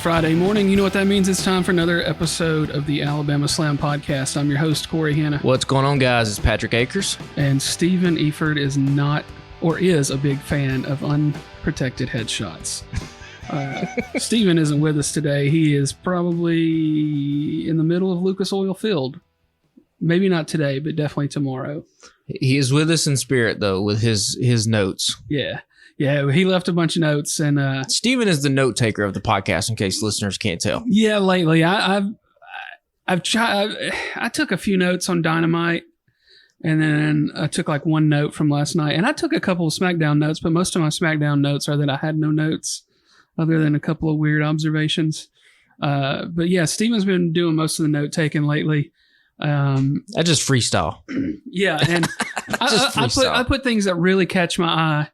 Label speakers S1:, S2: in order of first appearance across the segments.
S1: Friday morning. You know what that means. It's time for another episode of the Alabama Slam podcast. I'm your host, Corey Hanna.
S2: What's going on, guys? It's Patrick Akers.
S1: And Stephen Eford is not, or is a big fan of unprotected headshots. Stephen isn't with us today. He is probably in the middle of Lucas Oil Field. Maybe not today, but definitely tomorrow.
S2: He is with us in spirit, though, with his notes.
S1: Yeah, he left a bunch of notes. And
S2: Stephen is the note taker of the podcast, in case listeners can't tell.
S1: Yeah, lately I've tried. I took a few notes on Dynamite, and then I took like one note from last night, and I took a couple of SmackDown notes, but most of my SmackDown notes are that I had no notes other than a couple of weird observations. But yeah, Stephen's been doing most of the note taking lately.
S2: I just freestyle.
S1: Yeah, and I put things that really catch my eye,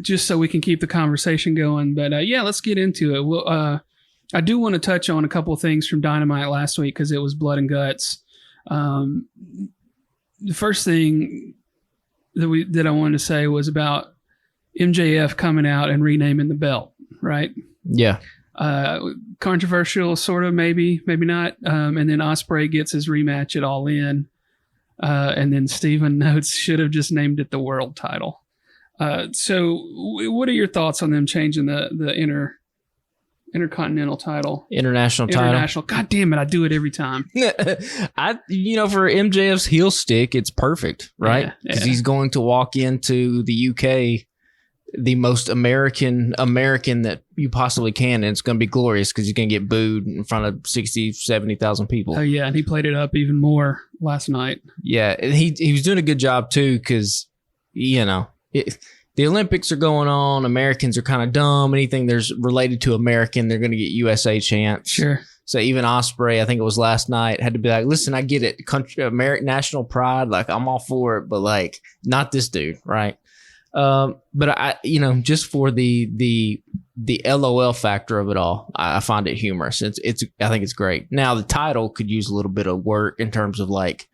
S1: just so we can keep the conversation going. But yeah, let's get into it. Well, I do want to touch on a couple of things from Dynamite last week because it was blood and guts. The first thing that I wanted to say was about MJF coming out and renaming the belt, right?
S2: Yeah.
S1: Controversial, sort of, maybe not. And then Ospreay gets his rematch at All In. And then Steven notes should have just named it the world title. So what are your thoughts on them changing the intercontinental title?
S2: International.
S1: God damn it. I do it every time.
S2: For MJF's heel stick, it's perfect, right? Because he's going to walk into the UK the most American that you possibly can, and it's going to be glorious because he's going to get booed in front of 60, 70,000 people.
S1: Oh, yeah, and he played it up even more last night.
S2: Yeah, and he was doing a good job, too, because, the Olympics are going on. Americans are kind of dumb. Anything there's related to American, they're going to get USA chants.
S1: Sure.
S2: So even Ospreay, I think it was last night, had to be like, listen, I get it. Country, American national pride, like, I'm all for it, but, like, not this dude, right? But I, just for the LOL factor of it all, I find it humorous. I think it's great. Now the title could use a little bit of work in terms of like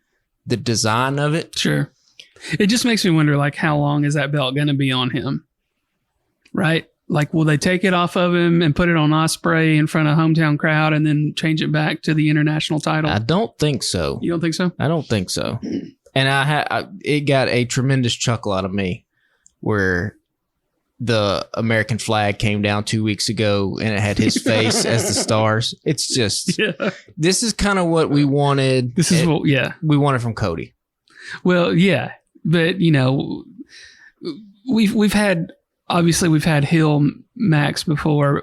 S2: the design of it.
S1: Sure. It just makes me wonder, like, how long is that belt going to be on him? Right? Like, will they take it off of him and put it on Ospreay in front of a hometown crowd and then change it back to the international title?
S2: I don't think so.
S1: You don't think so?
S2: I don't think so. And it got a tremendous chuckle out of me where the American flag came down 2 weeks ago and it had his face as the stars. It's just, This is kind of what we wanted. We wanted from Cody.
S1: Well, yeah, but we've had Hill Max before,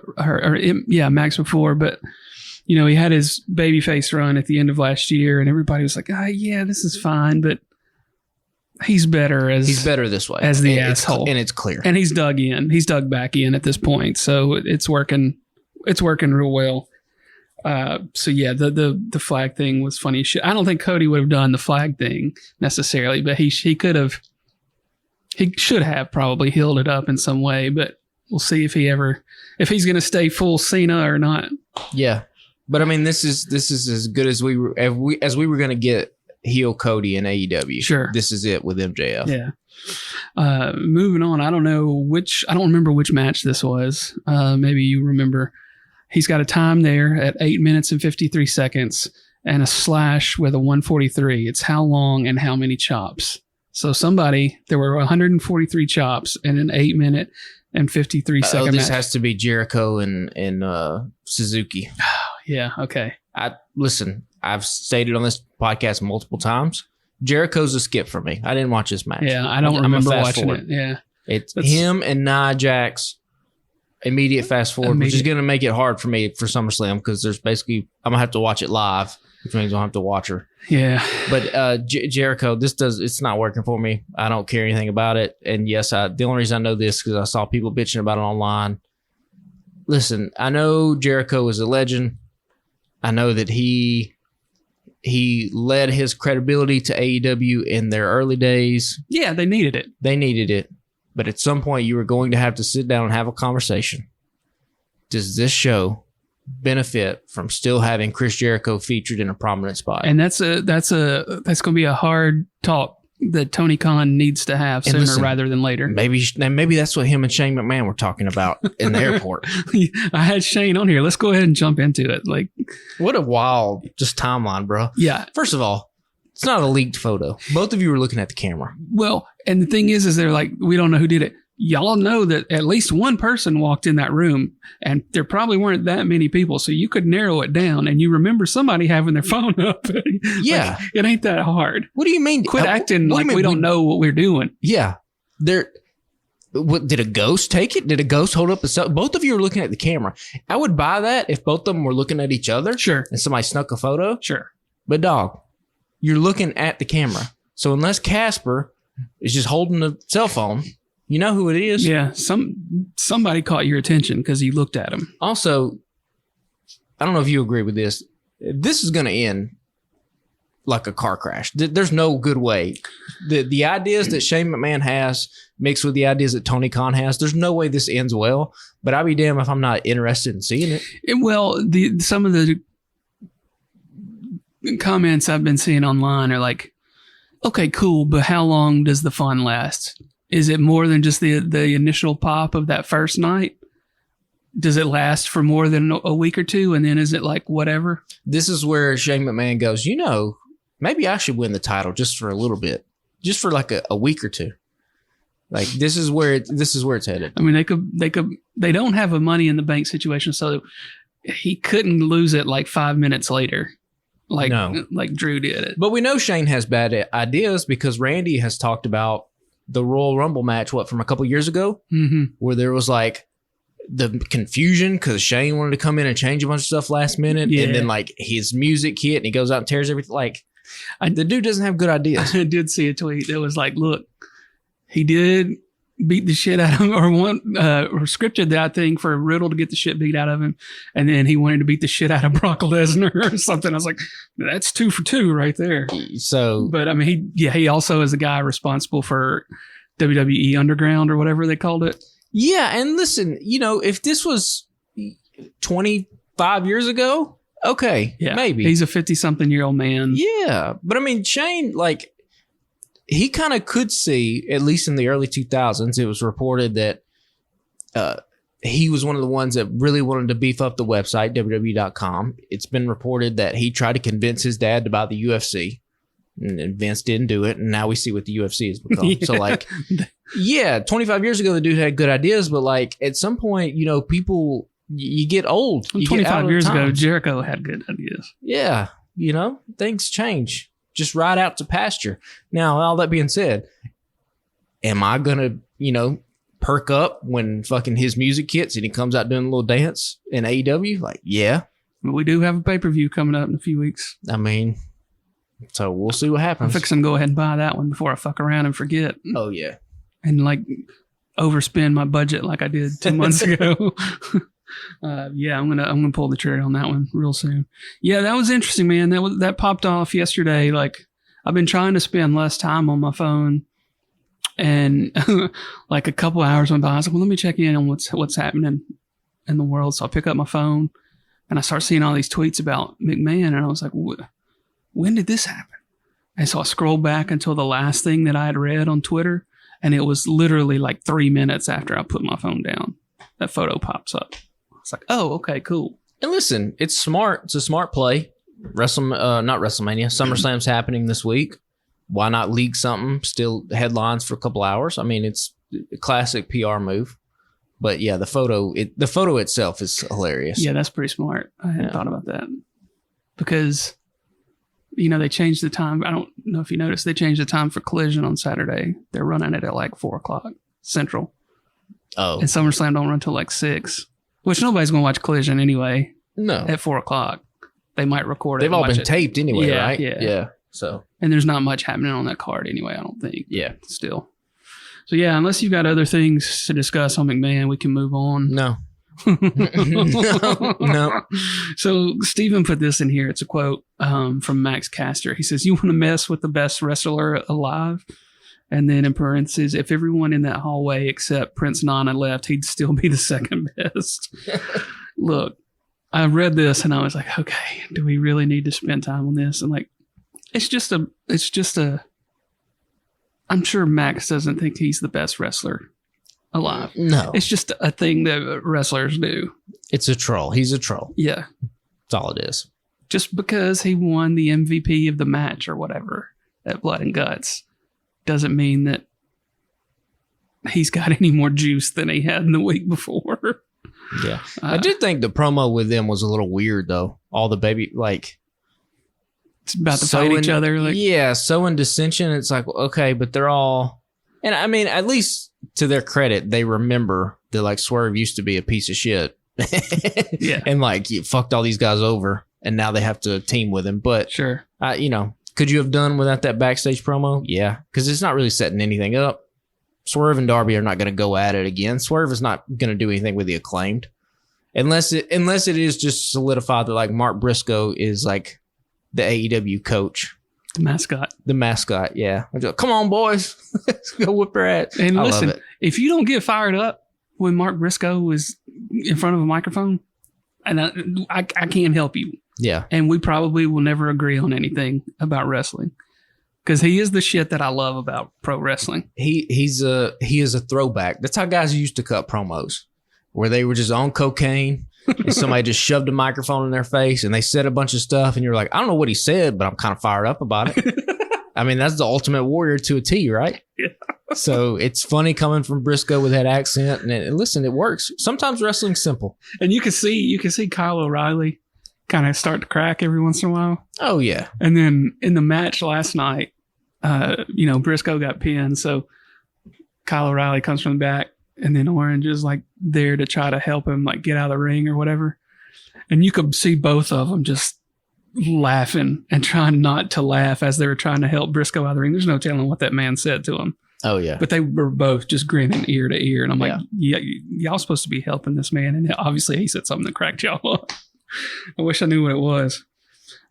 S1: Max before, but he had his babyface run at the end of last year, and everybody was like, this is fine, but he's better
S2: this way
S1: as the asshole,
S2: and it's clear.
S1: And he's dug back in at this point, so it's working real well. So yeah, the flag thing was funny shit. I don't think Cody would have done the flag thing necessarily, but he should have probably healed it up in some way. But we'll see if he's going to stay full Cena or not.
S2: Yeah, but I mean, this is as good as we were going to get heel Cody in AEW.
S1: Sure.
S2: This is it with MJF.
S1: Yeah. Moving on. I don't remember which match this was. Maybe you remember. He's got a time there at 8 minutes and 53 seconds and a slash with a 143. It's how long and how many chops. So there were 143 chops in an 8 minute and 53 second
S2: this
S1: match.
S2: has to be Jericho and Suzuki.
S1: Yeah. Okay.
S2: I've stated on this podcast multiple times, Jericho's a skip for me. I didn't watch this match.
S1: Yeah, I don't remember watching it. Yeah.
S2: It's him and Nia Jax, immediate fast forward, which is going to make it hard for me for SummerSlam because there's basically, I'm going to have to watch it live, which means I'll have to watch her.
S1: Yeah.
S2: But Jericho, it's not working for me. I don't care anything about it. And yes, the only reason I know this is because I saw people bitching about it online. Listen, I know Jericho is a legend. I know that he led his credibility to AEW in their early days.
S1: Yeah, they needed it.
S2: But at some point, you were going to have to sit down and have a conversation. Does this show benefit from still having Chris Jericho featured in a prominent spot?
S1: And that's going to be a hard talk that Tony Khan needs to have sooner rather than later.
S2: Maybe that's what him and Shane McMahon were talking about in the airport.
S1: I had Shane on here. Let's go ahead and jump into it. Like,
S2: what a wild just timeline, bro.
S1: Yeah.
S2: First of all, it's not a leaked photo. Both of you were looking at the camera.
S1: Well, and the thing is they're like, we don't know who did it. Y'all know that at least one person walked in that room, and there probably weren't that many people, so you could narrow it down, and you remember somebody having their phone up.
S2: Yeah.
S1: Like, it ain't that hard.
S2: What do you mean?
S1: Quit acting like we don't know what we're doing.
S2: Yeah. What, did a ghost take it? Did a ghost hold up a cell? Both of you are looking at the camera. I would buy that if both of them were looking at each other.
S1: Sure.
S2: And somebody snuck a photo.
S1: Sure.
S2: But dog, you're looking at the camera. So unless Casper is just holding the cell phone, you know who it is.
S1: Yeah. Somebody caught your attention because you looked at him.
S2: Also, I don't know if you agree with this. This is going to end like a car crash. There's no good way. The ideas that Shane McMahon has mixed with the ideas that Tony Khan has, there's no way this ends well. But I'll be damned if I'm not interested in seeing it.
S1: Well, some of the comments I've been seeing online are like, okay, cool, but how long does the fun last? Is it more than just the initial pop of that first night? Does it last for more than a week or two? And then is it like whatever?
S2: This is where Shane McMahon goes, maybe I should win the title just for a little bit, just for like a week or two. Like this is where it's headed.
S1: I mean, they don't have a Money in the Bank situation, so he couldn't lose it like 5 minutes later. Like Drew did it.
S2: But we know Shane has bad ideas because Randy has talked about the Royal Rumble match, from a couple years ago, where there was like the confusion because Shane wanted to come in and change a bunch of stuff last minute. Yeah. And then like his music hit and he goes out and tears everything. Like the dude doesn't have good ideas.
S1: I did see a tweet that was like, look, he did beat the shit out of him or scripted that thing for Riddle to get the shit beat out of him. And then he wanted to beat the shit out of Brock Lesnar or something. I was like, that's 2 for 2 right there. So, but I mean, he also is the guy responsible for WWE Underground or whatever they called it.
S2: Yeah. And listen, if this was 25 years ago, okay, yeah, maybe.
S1: He's a 50-something-year-old man.
S2: Yeah. But I mean, Shane, like, he kind of could see, at least in the early 2000s, it was reported that he was one of the ones that really wanted to beef up the website, WWE.com. It's been reported that he tried to convince his dad to buy the UFC, and Vince didn't do it, and now we see what the UFC has become. Yeah. So, like, 25 years ago, the dude had good ideas, but, like, at some point, people, you get old.
S1: 25 years ago, Jericho had good ideas.
S2: Yeah. Things change. Just ride out to pasture. Now, all that being said, am I going to, perk up when fucking his music hits and he comes out doing a little dance in AEW? Like, yeah.
S1: But we do have a pay-per-view coming up in a few weeks.
S2: I mean, so we'll see what happens.
S1: I'm fixing to go ahead and buy that one before I fuck around and forget.
S2: Oh, yeah.
S1: And, like, overspend my budget like I did 2 months ago. I'm gonna pull the trigger on that one real soon. Yeah, that was interesting, man. That popped off yesterday. Like, I've been trying to spend less time on my phone, and like a couple hours went by. I was like, well, let me check in on what's happening in the world. So I pick up my phone, and I start seeing all these tweets about McMahon, and I was like, when did this happen? And so I scrolled back until the last thing that I had read on Twitter, and it was literally like 3 minutes after I put my phone down. That photo pops up. It's like, oh, okay, cool.
S2: And listen, it's smart. It's a smart play. Not WrestleMania. SummerSlam's happening this week. Why not leak something? Still headlines for a couple hours. I mean, it's a classic PR move. But yeah, the photo itself is hilarious.
S1: Yeah, that's pretty smart. I hadn't thought about that because they changed the time. I don't know if you noticed, they changed the time for Collision on Saturday. They're running it at like 4:00 Central. Oh, and SummerSlam don't run until like 6. Which nobody's going to watch Collision anyway. No. At 4:00. They might record it.
S2: They've all been taped anyway, right?
S1: Yeah. So. And there's not much happening on that card anyway, I don't think. Yeah. Still. So, yeah, unless you've got other things to discuss on McMahon, we can move on.
S2: No.
S1: No. So, Steven put this in here. It's a quote from Max Caster. He says, "You want to mess with the best wrestler alive?" And then in parentheses, if everyone in that hallway except Prince Nana left, he'd still be the second best. Look, I read this and I was like, okay, do we really need to spend time on this? And like, it's just a I'm sure Max doesn't think he's the best wrestler alive.
S2: No.
S1: It's just a thing that wrestlers do.
S2: It's a troll. He's a troll.
S1: Yeah.
S2: That's all it is.
S1: Just because he won the MVP of the match or whatever at Blood and Guts doesn't mean that he's got any more juice than he had in the week before.
S2: Yeah. I did think the promo with them was a little weird, though. All the baby, like...
S1: It's about to fight each other. Like,
S2: yeah, so in dissension, it's like, okay, but they're all... And I mean, at least to their credit, they remember that, like, Swerve used to be a piece of shit.
S1: Yeah.
S2: And, like, you fucked all these guys over, and now they have to team with him. But,
S1: sure.
S2: You know, could you have done without that backstage promo? Yeah, because it's not really setting anything up. Swerve and Darby are not going to go at it again. Swerve is not going to do anything with the Acclaimed. Unless it is just solidified that, like, Mark Briscoe is, like, the AEW coach.
S1: The mascot,
S2: yeah. Like, come on, boys. Let's go whip her ass.
S1: And listen, if you don't get fired up when Mark Briscoe was in front of a microphone, and I can't help you.
S2: Yeah.
S1: And we probably will never agree on anything about wrestling. Because he is the shit that I love about pro wrestling.
S2: He is a throwback. That's how guys used to cut promos, where they were just on cocaine and somebody just shoved a microphone in their face and they said a bunch of stuff and you're like, I don't know what he said, but I'm kind of fired up about it. I mean, that's the Ultimate Warrior to a T, right?
S1: Yeah.
S2: So it's funny coming from Briscoe with that accent, and listen, it works. Sometimes wrestling's simple.
S1: And you can see Kyle O'Reilly kind of start to crack every once in a while.
S2: Oh yeah.
S1: And then in the match last night, Briscoe got pinned, so Kyle O'Reilly comes from the back, and then Orange is like there to try to help him like get out of the ring or whatever. And you could see both of them just laughing and trying not to laugh as they were trying to help Briscoe out of the ring. There's no telling what that man said to him.
S2: Oh yeah.
S1: But they were both just grinning ear to ear, and I'm like, yeah, y'all supposed to be helping this man, and obviously he said something that cracked y'all up. I wish I knew what it was.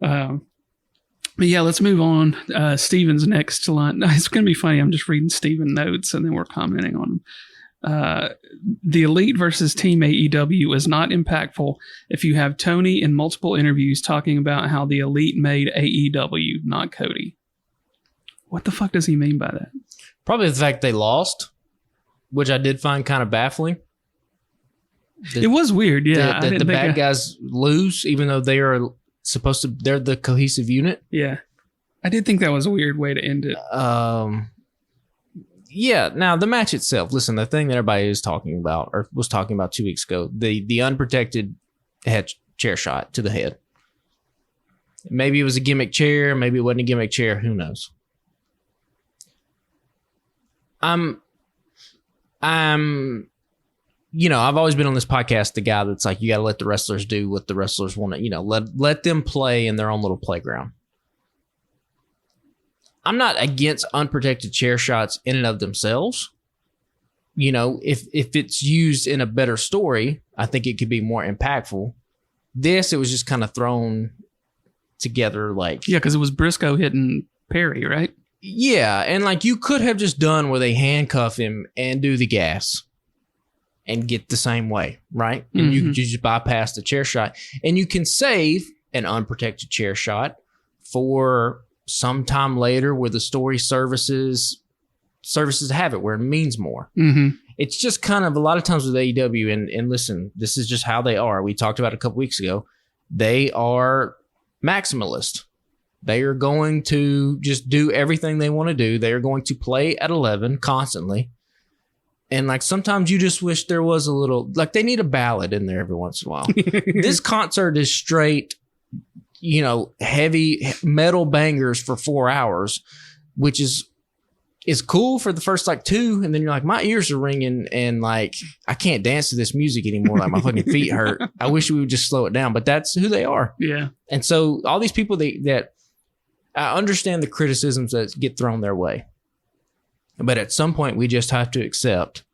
S1: But yeah, let's move on. Steven's next to line. It's going to be funny. I'm just reading Steven notes and then we're commenting on them. The Elite versus Team AEW is not impactful if you have Tony in multiple interviews talking about how the Elite made AEW, not Cody. What the fuck does he mean by that?
S2: Probably the fact they lost, which I did find kind of baffling.
S1: It was weird, yeah.
S2: The bad guys lose, even though they are they're the cohesive unit.
S1: Yeah. I did think that was a weird way to end it.
S2: Yeah. Now the match itself, listen, the thing that everybody is talking about or was talking about 2 weeks ago, the unprotected head chair shot to the head. Maybe it was a gimmick chair. Maybe it wasn't a gimmick chair. Who knows? I've always been on this podcast, the guy that's like, you got to let the wrestlers do what the wrestlers want to, let them play in their own little playground. I'm not against unprotected chair shots in and of themselves. If it's used in a better story, I think it could be more impactful. It was just kind of thrown together like...
S1: Yeah, because it was Briscoe hitting Perry, right?
S2: Yeah, and like you could have just done where they handcuff him and do the gas and get the same way, right? And you just bypass the chair shot. And you can save an unprotected chair shot for some time later where the story services have it, where it means more. Mm-hmm. It's just kind of a lot of times with AEW, and listen, this is just how they are. We talked about it a couple weeks ago. They are maximalist. They are going to just do everything they want to do. They are going to play at 11 constantly. And like sometimes you just wish there was a little, like they need a ballad in there every once in a while. This concert is straight, heavy metal bangers for 4 hours, which is cool for the first like 2. And then you're like, my ears are ringing and like, I can't dance to this music anymore. Like my fucking feet hurt. I wish we would just slow it down, but that's who they are.
S1: Yeah.
S2: And so all these people that I understand the criticisms that get thrown their way. But at some point, we just have to accept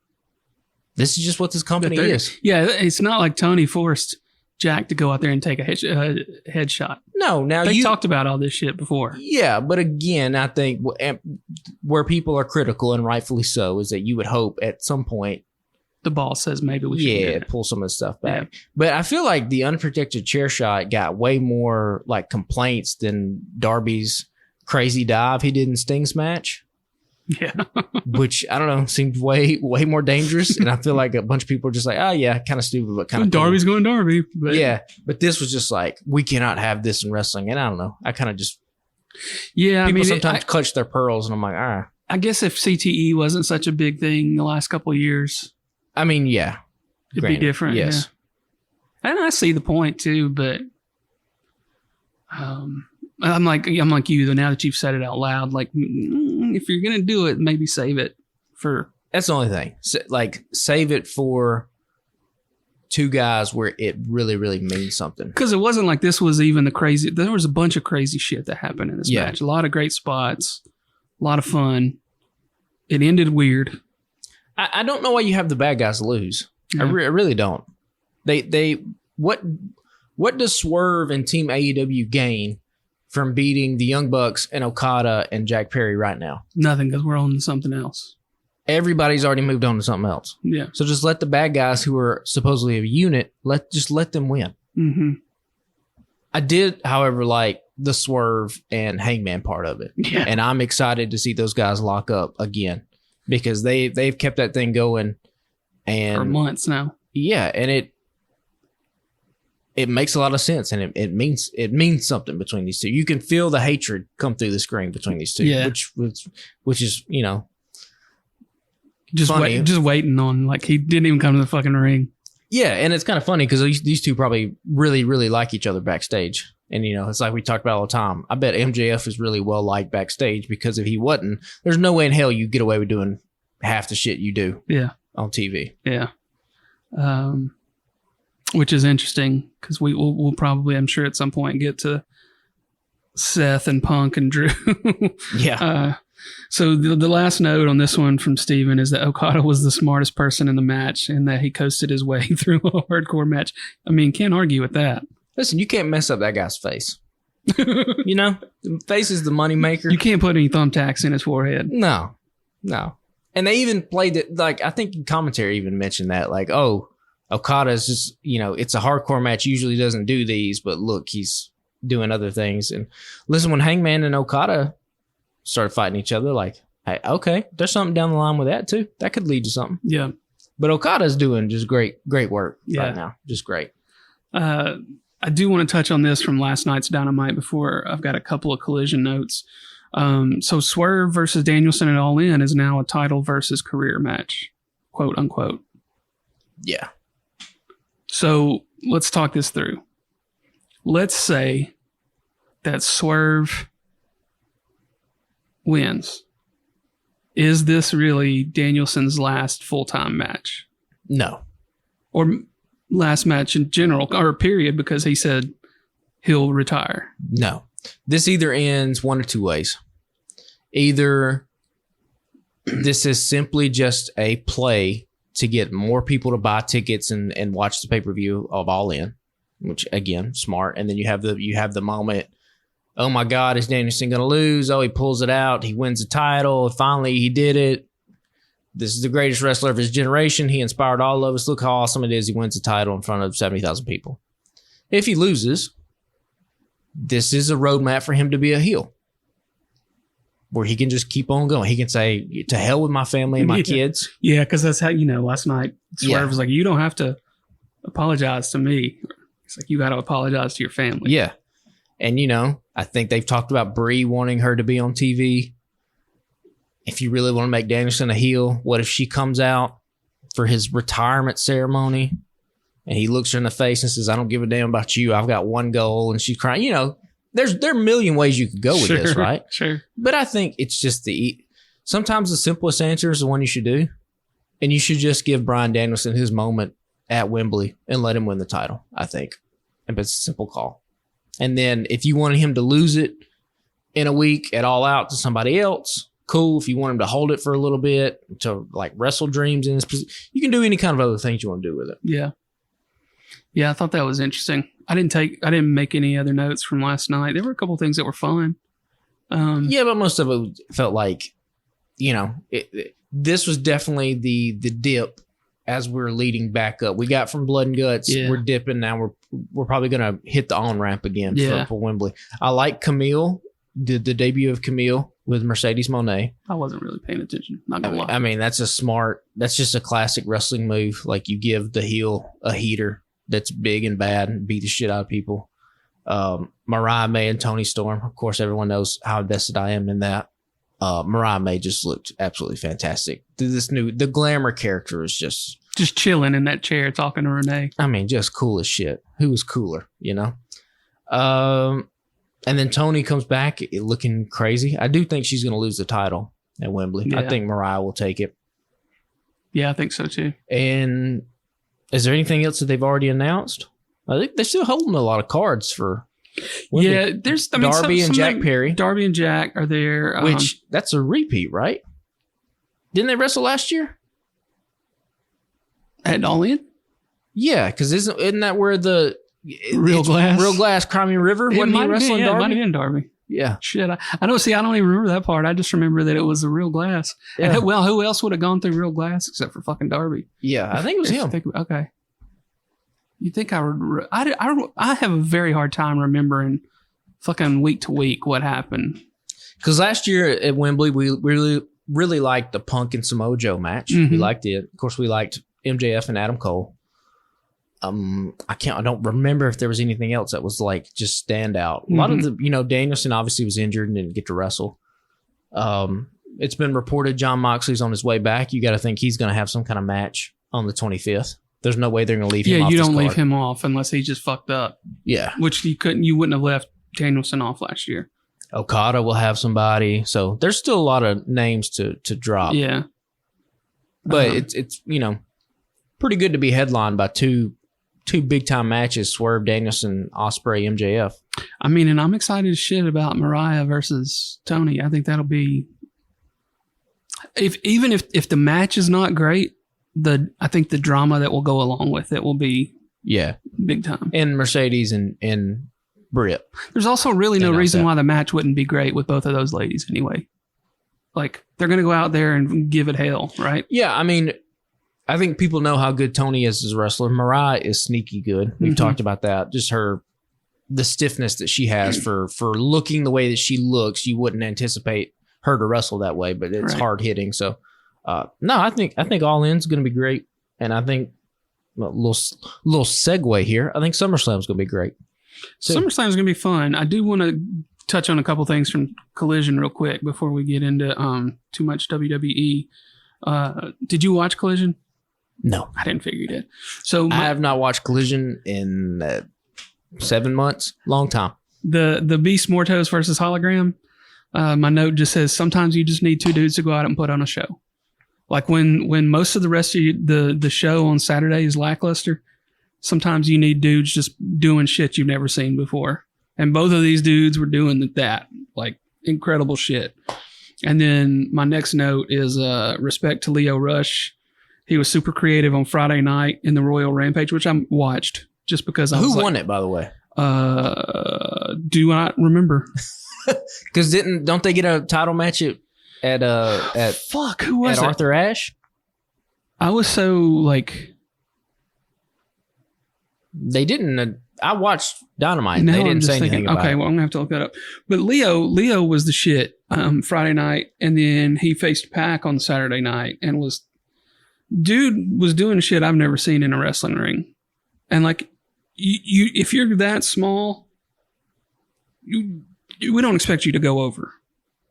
S2: this is just what this company is.
S1: Yeah, it's not like Tony forced Jack to go out there and take a headshot.
S2: No, now
S1: they talked about all this shit before.
S2: Yeah, but again, I think where people are critical, and rightfully so, is that you would hope at some point
S1: the ball says maybe we should
S2: pull some of this stuff back. Yeah. But I feel like the unprotected chair shot got way more like complaints than Darby's crazy dive he did in Sting's match.
S1: Yeah.
S2: Which, I don't know, seemed way more dangerous. And I feel like a bunch of people are just like, oh, yeah, kind of stupid, but kind of
S1: Darby's going Darby. But.
S2: Yeah. But this was just like, we cannot have this in wrestling. And I don't know. I kind of just...
S1: Yeah,
S2: people sometimes clutch their pearls, and I'm like, all right.
S1: I guess if CTE wasn't such a big thing the last couple of years...
S2: I mean, yeah.
S1: It'd be different, yes. Yeah. And I see the point, too, but... I'm like you, though, now that you've said it out loud, like, if you're going to do it, maybe save it for...
S2: That's the only thing. Like, save it for two guys where it really, really means something.
S1: Because it wasn't like this was even the crazy... There was a bunch of crazy shit that happened in this match. A lot of great spots. A lot of fun. It ended weird.
S2: I don't know why you have the bad guys lose. Yeah. I really don't. What does Swerve and Team AEW gain from beating the Young Bucks and Okada and Jack Perry right now?
S1: Nothing, because we're on to something else.
S2: Everybody's already moved on to something else.
S1: Yeah.
S2: So just let the bad guys who are supposedly a unit, let them win.
S1: Mm-hmm.
S2: I did, however, like the Swerve and Hangman part of it.
S1: Yeah.
S2: And I'm excited to see those guys lock up again because they've kept that thing going and
S1: for months now.
S2: Yeah, and it makes a lot of sense, and it means something between these two. You can feel the hatred come through the screen between these two, which is, you know,
S1: just waiting on, like, he didn't even come to the fucking ring.
S2: Yeah, and it's kind of funny because these two probably really, really like each other backstage. And, you know, it's like we talked about all the time. I bet MJF is really well liked backstage because if he wasn't, there's no way in hell you get away with doing half the shit you do on TV.
S1: Yeah. Which is interesting because we'll probably, I'm sure, at some point get to Seth and Punk and Drew.
S2: Yeah.
S1: So the last note on this one from Steven is that Okada was the smartest person in the match and that he coasted his way through a hardcore match. I mean, can't argue with that.
S2: Listen, you can't mess up that guy's face. You know, the face is the moneymaker.
S1: You can't put any thumbtacks in his forehead.
S2: No. And they even played it, like, I think commentary even mentioned that, like, oh, Okada's just, you know, it's a hardcore match, usually doesn't do these, but look, he's doing other things. And listen, when Hangman and Okada started fighting each other, like, hey, okay, there's something down the line with that too. That could lead to something.
S1: Yeah.
S2: But Okada's doing just great work right now. Just great.
S1: I do want to touch on this from last night's Dynamite before I've got a couple of collision notes. So Swerve versus Danielson at All In is now a title versus career match, quote unquote.
S2: Yeah.
S1: So let's talk this through. Let's say that Swerve wins. Is this really Danielson's last full-time match?
S2: No.
S1: Or last match in general, or period, because he said he'll retire?
S2: No. This either ends one or two ways. Either this is simply just a play to get more people to buy tickets and watch the pay-per-view of All In, which, again, smart. And then you have the moment, oh my God, is Danielson going to lose? Oh, he pulls it out. He wins the title. Finally, he did it. This is the greatest wrestler of his generation. He inspired all of us. Look how awesome it is. He wins the title in front of 70,000 people. If he loses, this is a roadmap for him to be a heel, where he can just keep on going. He can say, to hell with my family and my kids.
S1: Yeah, because that's how, you know, last night, Swerve was like, you don't have to apologize to me. It's like, you got to apologize to your family.
S2: Yeah. And, you know, I think they've talked about Brie wanting her to be on TV. If you really want to make Danielson a heel, what if she comes out for his retirement ceremony and he looks her in the face and says, I don't give a damn about you. I've got one goal. And she's crying. You know, there are a million ways you could go with this, right?
S1: Sure.
S2: But I think it's just sometimes the simplest answer is the one you should do. And you should just give Bryan Danielson his moment at Wembley and let him win the title, I think. And it's a simple call. And then if you wanted him to lose it in a week at All Out to somebody else, cool. If you want him to hold it for a little bit to like Wrestle Dreams in his position, you can do any kind of other things you want to do with it.
S1: Yeah. Yeah, I thought that was interesting. I didn't make any other notes from last night. There were a couple things that were fun.
S2: Yeah, but most of it felt like, you know, this was definitely the dip as we're leading back up. We got from Blood and Guts. Yeah. We're dipping now. We're probably going to hit the on-ramp again for Wembley. I like Camille, the debut of Camille. with Mercedes Moné.
S1: I wasn't really paying attention. Not gonna lie.
S2: I mean, that's just a classic wrestling move. Like, you give the heel a heater that's big and bad and beat the shit out of people. Mariah May and Toni Storm. Of course, everyone knows how invested I am in that. Mariah May just looked absolutely fantastic. The glamour character is just
S1: chilling in that chair talking to Renee.
S2: I mean, just cool as shit. Who was cooler, you know? And then Toni comes back looking crazy. I do think she's going to lose the title at Wembley. Yeah. I think Mariah will take it.
S1: Yeah, I think so too.
S2: And is there anything else that they've already announced? I think they're still holding a lot of cards for Wembley.
S1: Yeah, there's
S2: Darby and Jack Perry.
S1: Darby and Jack are there.
S2: Which, that's a repeat, right? Didn't they wrestle last year?
S1: At All In?
S2: Yeah, because isn't that where the
S1: Real
S2: Glass Crimea River? Wasn't he wrestling Darby?
S1: It might have been Darby.
S2: Yeah.
S1: Shit. I don't see. I don't even remember that part. I just remember that it was the Real Glass. Yeah. And, well, who else would have gone through Real Glass except for fucking Darby?
S2: Yeah, I think it was him.
S1: Okay. You think I would? I have a very hard time remembering fucking week to week what happened.
S2: Because last year at Wembley, we really liked the Punk and Samoa Joe match. Mm-hmm. We liked it. Of course, we liked MJF and Adam Cole. I don't remember if there was anything else that was like just standout. A lot of the, Danielson obviously was injured and didn't get to wrestle. It's been reported Jon Moxley's on his way back. You got to think he's going to have some kind of match on the 25th. There's no way they're going to leave him off.
S1: Yeah, you don't leave him off unless he just fucked up.
S2: Yeah.
S1: Which you wouldn't have left Danielson off last year.
S2: Okada will have somebody. So there's still a lot of names to drop.
S1: Yeah.
S2: But it's pretty good to be headlined by two big time matches, Swerve, Danielson, Ospreay, MJF.
S1: I mean, and I'm excited as shit about Mariah versus Toni. I think that'll be, if the match is not great, I think the drama that will go along with it will be big time.
S2: And Mercedes and Britt.
S1: There's also really no reason why the match wouldn't be great with both of those ladies anyway. Like, they're going to go out there and give it hell, right?
S2: Yeah, I mean, I think people know how good Toni is as a wrestler. Mariah is sneaky good. We've talked about that. Just the stiffness that she has for looking the way that she looks. You wouldn't anticipate her to wrestle that way, but it's hard hitting. So, no, I think All In's going to be great. And I think a little segue here. I think SummerSlam's going to be great.
S1: SummerSlam's going to be fun. I do want to touch on a couple things from Collision real quick before we get into too much WWE. Did you watch Collision?
S2: No.
S1: I didn't figure you did. So
S2: I have not watched Collision in 7 months. Long time.
S1: The Beast Mortos versus Hologram. My note just says sometimes you just need two dudes to go out and put on a show. Like when most of the rest of the show on Saturday is lackluster, sometimes you need dudes just doing shit you've never seen before. And both of these dudes were doing that. Like, incredible shit. And then my next note is respect to Leo Rush. He was super creative on Friday night in the Royal Rampage, which I watched just because I was
S2: Who won it, by the way?
S1: Do I remember?
S2: Because don't they get a title match at
S1: who was it?
S2: Arthur Ashe?
S1: I was so like,
S2: they didn't. I watched Dynamite. They didn't say anything about it.
S1: Okay, well, I'm gonna have to look that up. But Leo was the shit Friday night, and then he faced Pac on Saturday night, and was doing shit I've never seen in a wrestling ring. And like, you if you're that small, we don't expect you to go over.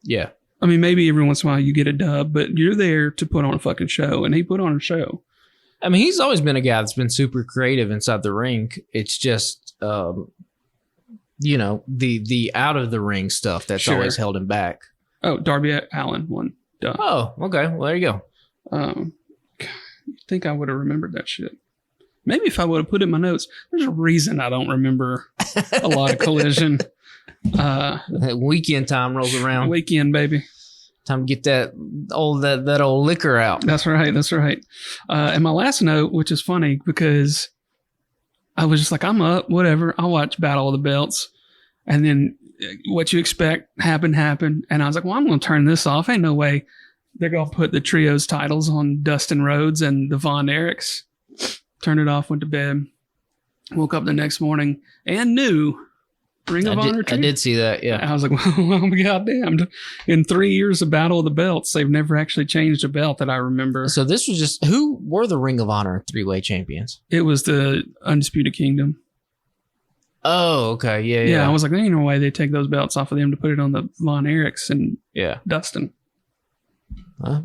S2: Yeah.
S1: I mean, maybe every once in a while you get a dub, but you're there to put on a fucking show, and he put on a show.
S2: I mean, he's always been a guy that's been super creative inside the ring. It's just, the out of the ring stuff that's always held him back.
S1: Oh, Darby Allin won. Duh.
S2: Oh, okay. Well, there you go.
S1: You'd think I would have remembered that shit. Maybe if I would have put it in my notes. There's a reason I don't remember a lot of Collision.
S2: Weekend time rolls around.
S1: Weekend, baby.
S2: Time to get that old liquor out.
S1: That's right. And my last note, which is funny because I was just like, I'm up, whatever. I'll watch Battle of the Belts. And then what you expect happened. And I was like, well, I'm going to turn this off. Ain't no way they're going to put the trios titles on Dustin Rhodes and the Von Erichs. Turned it off, went to bed. Woke up the next morning and knew Ring of Honor too?
S2: I did see that, yeah.
S1: I was like, well, goddamn. In 3 years of Battle of the Belts, they've never actually changed a belt that I remember.
S2: So this was just, who were the Ring of Honor 3-way champions?
S1: It was the Undisputed Kingdom.
S2: Oh, okay. Yeah.
S1: Yeah, I was like, there ain't no way they take those belts off of them to put it on the Von Erichs and Dustin.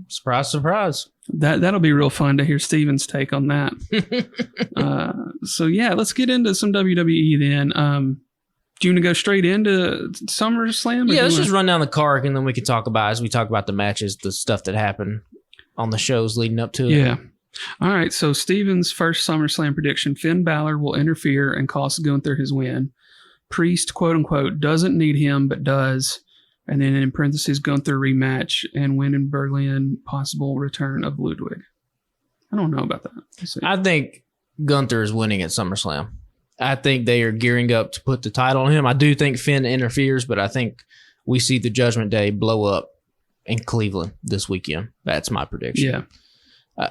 S2: Surprise, surprise.
S1: That'll be real fun to hear Steven's take on that. So, yeah, let's get into some WWE then. Do you want to go straight into SummerSlam?
S2: Yeah, let's just run down the card, and then we can talk about, as we talk about the matches, the stuff that happened on the shows leading up to it.
S1: Yeah. All right, so Steven's first SummerSlam prediction, Finn Balor will interfere and cost Gunther his win. Priest, quote-unquote, doesn't need him, but does. And then in parentheses, Gunther rematch and win in Berlin, possible return of Ludwig. I don't know about that.
S2: I think Gunther is winning at SummerSlam. I think they are gearing up to put the title on him. I do think Finn interferes, but I think we see the Judgment Day blow up in Cleveland this weekend. That's my prediction.
S1: Yeah.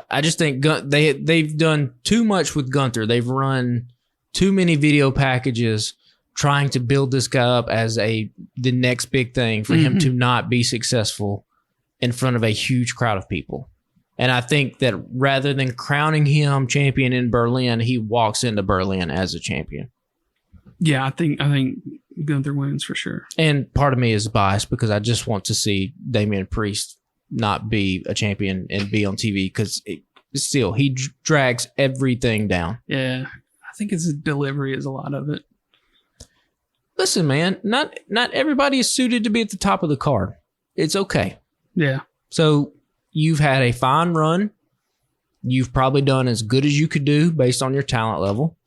S2: I just think they've done too much with Gunther. They've run too many video packages trying to build this guy up as the next big thing for him to not be successful in front of a huge crowd of people. And I think that rather than crowning him champion in Berlin, he walks into Berlin as a champion.
S1: Yeah, I think Gunther wins for sure.
S2: And part of me is biased because I just want to see Damian Priest not be a champion and be on TV because still he drags everything down.
S1: Yeah, I think his delivery is a lot of it.
S2: Listen, man, not everybody is suited to be at the top of the card. It's okay.
S1: Yeah.
S2: So you've had a fine run. You've probably done as good as you could do based on your talent level.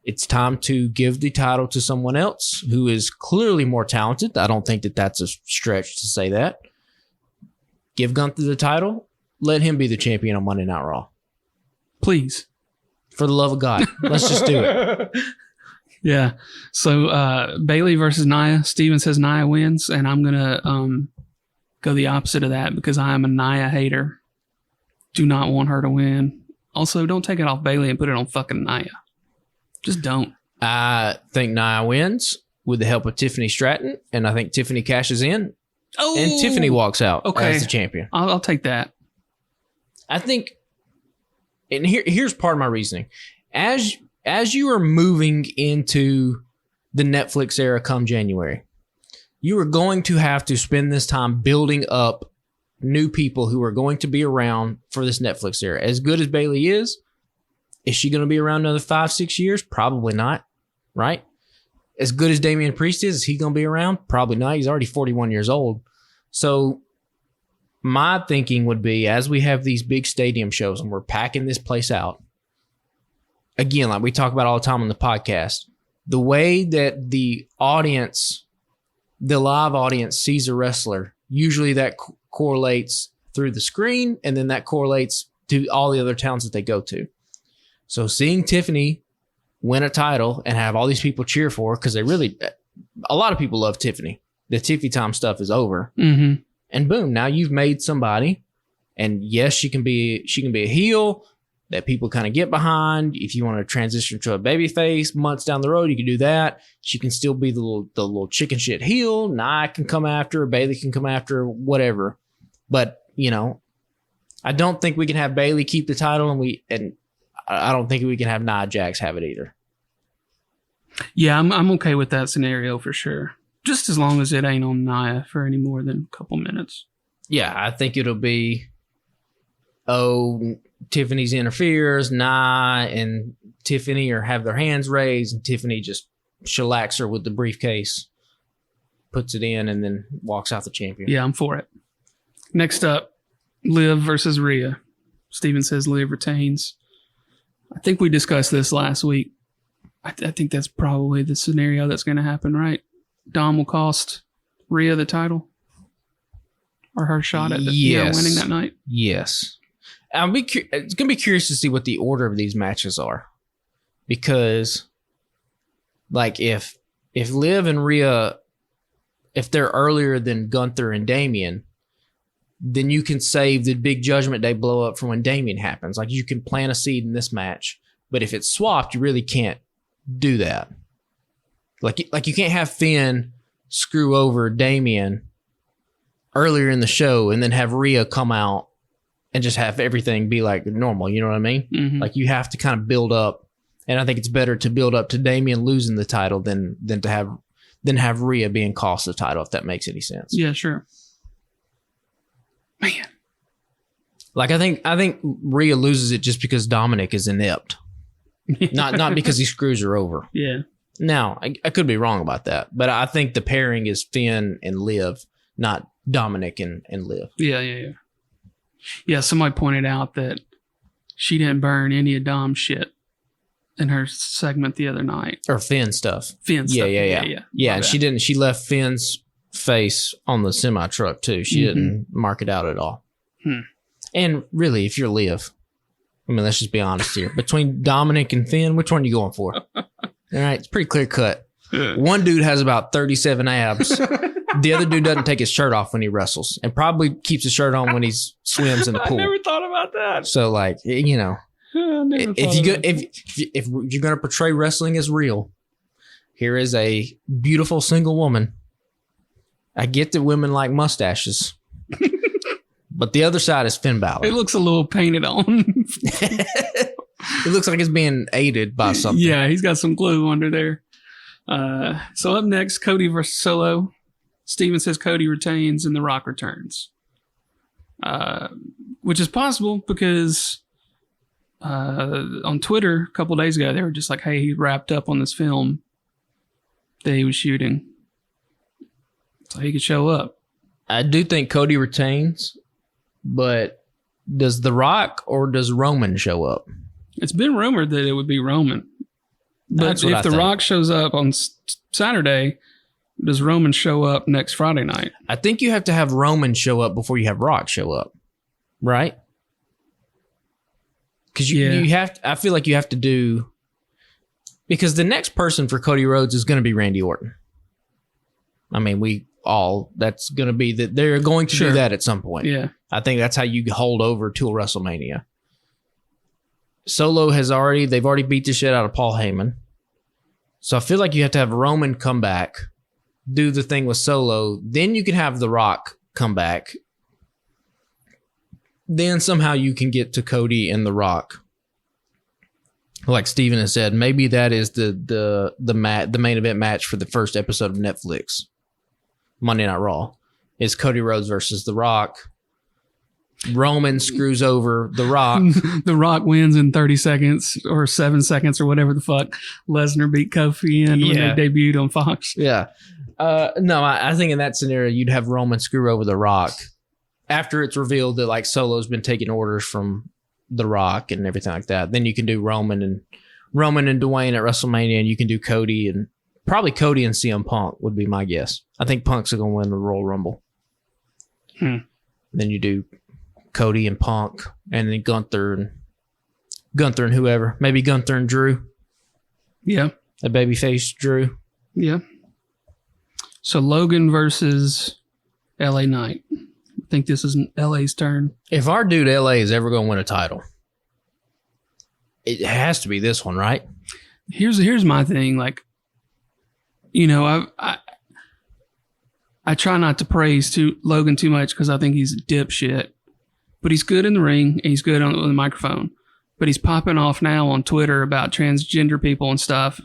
S2: It's time to give the title to someone else who is clearly more talented. I don't think that that's a stretch to say that. Give Gunther the title. Let him be the champion on Monday Night Raw.
S1: Please.
S2: For the love of God. Let's just do it.
S1: Yeah. So Bayley versus Nia. Steven says Nia wins, and I'm going to go the opposite of that because I am a Nia hater. Do not want her to win. Also, don't take it off Bayley and put it on fucking Nia. Just don't.
S2: I think Nia wins with the help of Tiffany Stratton, and I think Tiffany cashes in. Oh, and Tiffany walks out as the champion.
S1: I'll take that.
S2: I think, and here's part of my reasoning. As you are moving into the Netflix era come January, you are going to have to spend this time building up new people who are going to be around for this Netflix era. As good as Bayley is she going to be around another 5-6 years? Probably not, right? As good as Damian Priest is he going to be around? Probably not. He's already 41 years old. So my thinking would be, as we have these big stadium shows and we're packing this place out, again, like we talk about all the time on the podcast, the way that the audience, the live audience sees a wrestler, usually that correlates through the screen, and then that correlates to all the other towns that they go to. So seeing Tiffany win a title and have all these people cheer for her, because a lot of people love Tiffany. The Tiffy time stuff is over.
S1: Mm-hmm.
S2: And boom, now you've made somebody, and yes, she can be a heel that people kind of get behind. If you want to transition to a babyface months down the road, you can do that. She can still be the little chicken shit heel. Nia can come after her, Bayley can come after her, whatever. But, I don't think we can have Bayley keep the title, and I don't think we can have Nia Jax have it either.
S1: Yeah, I'm okay with that scenario for sure. Just as long as it ain't on Nia for any more than a couple minutes.
S2: Yeah, I think it'll be, Tiffany's interferes, Nia and Tiffany have their hands raised, and Tiffany just shellacks her with the briefcase, puts it in, and then walks out the champion.
S1: Yeah, I'm for it. Next up, Liv versus Rhea. Steven says Liv retains. I think we discussed this last week. I think that's probably the scenario that's going to happen, right? Dom will cost Rhea the title or her shot at winning that night.
S2: Yes. It's going to be curious to see what the order of these matches are, because like if Liv and Rhea, if they're earlier than Gunther and Damian, then you can save the big Judgment Day blow up for when Damian happens. Like you can plant a seed in this match, but if it's swapped, you really can't do that. Like you can't have Finn screw over Damian earlier in the show and then have Rhea come out and just have everything be like normal. You know what I mean?
S1: Mm-hmm.
S2: Like you have to kind of build up, and I think it's better to build up to Damian losing the title than to have Rhea being cost the title, if that makes any sense.
S1: Yeah, sure. Man.
S2: Like I think Rhea loses it just because Dominic is inept. Not because he screws her over.
S1: Yeah.
S2: Now, I could be wrong about that, but I think the pairing is Finn and Liv, not Dominic and Liv.
S1: Yeah. Yeah, somebody pointed out that she didn't burn any of Dom's shit in her segment the other night.
S2: Or Finn stuff.
S1: Finn stuff. Yeah.
S2: Yeah, and she didn't. She left Finn's face on the semi truck too. She didn't mark it out at all. And really, if you're Liv, I mean, let's just be honest here. Between Dominic and Finn, which one are you going for? All right, it's pretty clear cut. One dude has about 37 abs. The other dude doesn't take his shirt off when he wrestles, and probably keeps his shirt on when he swims in the pool.
S1: I never thought about that.
S2: So, like, you know, if you're gonna portray wrestling as real, here is a beautiful single woman. I get that women like mustaches, but the other side is Finn Balor.
S1: It looks a little painted on.
S2: It looks like it's being aided by something.
S1: Yeah, he's got some glue under there. So up next, Cody versus Solo. Steven says Cody retains and The Rock returns. Which is possible because on Twitter a couple days ago, they were just like, hey, he wrapped up on this film that he was shooting. So he could show up.
S2: I do think Cody retains, but does The Rock or does Roman show up?
S1: It's been rumored that it would be Roman. But if The Rock shows up on Saturday, does Roman show up next Friday night?
S2: I think you have to have Roman show up before you have Rock show up, right? Because you have to, I feel like you have to do, because the next person for Cody Rhodes is going to be Randy Orton. I mean, that's going to be that they're going to do that at some point.
S1: Yeah.
S2: I think that's how you hold over till WrestleMania. Solo they've already beat the shit out of Paul Heyman. So I feel like you have to have Roman come back, do the thing with Solo, then you can have The Rock come back. Then somehow you can get to Cody and The Rock. Like Steven has said, maybe that is the main event match for the first episode of Netflix. Monday Night Raw is Cody Rhodes versus The Rock. Roman screws over The Rock.
S1: The Rock wins in 30 seconds or 7 seconds or whatever the fuck Lesnar beat Kofi in when they debuted on Fox.
S2: Yeah. No, I think in that scenario, you'd have Roman screw over The Rock after it's revealed that like Solo's been taking orders from The Rock and everything like that. Then you can do Roman and Dwayne at WrestleMania, and you can do Cody and probably Cody and CM Punk would be my guess. I think Punk's going to win the Royal Rumble. Then you do Cody and Punk, and then Gunther and whoever. Maybe Gunther and Drew.
S1: Yeah.
S2: A babyface Drew.
S1: Yeah. So Logan versus LA Knight. I think this is LA's turn.
S2: If our dude LA is ever going to win a title, it has to be this one, right?
S1: Here's my thing. Like, you know, I try not to praise Logan too much because I think he's a dipshit. But he's good in the ring, and he's good on the microphone. But he's popping off now on Twitter about transgender people and stuff.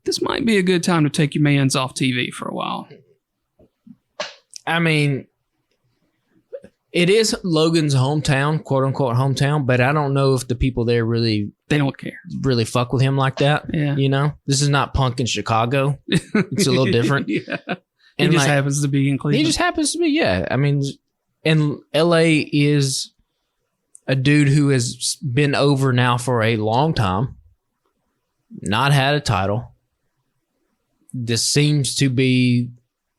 S1: This might be a good time to take your mans off TV for a while.
S2: I mean, it is Logan's hometown, quote unquote hometown, but I don't know if the people there they don't care, really fuck with him like that.
S1: Yeah.
S2: You know, this is not Punk in Chicago. It's a little different.
S1: Yeah. He just happens to be in Cleveland.
S2: He just happens to be, yeah. I mean, and LA is a dude who has been over now for a long time, not had a title. This seems to be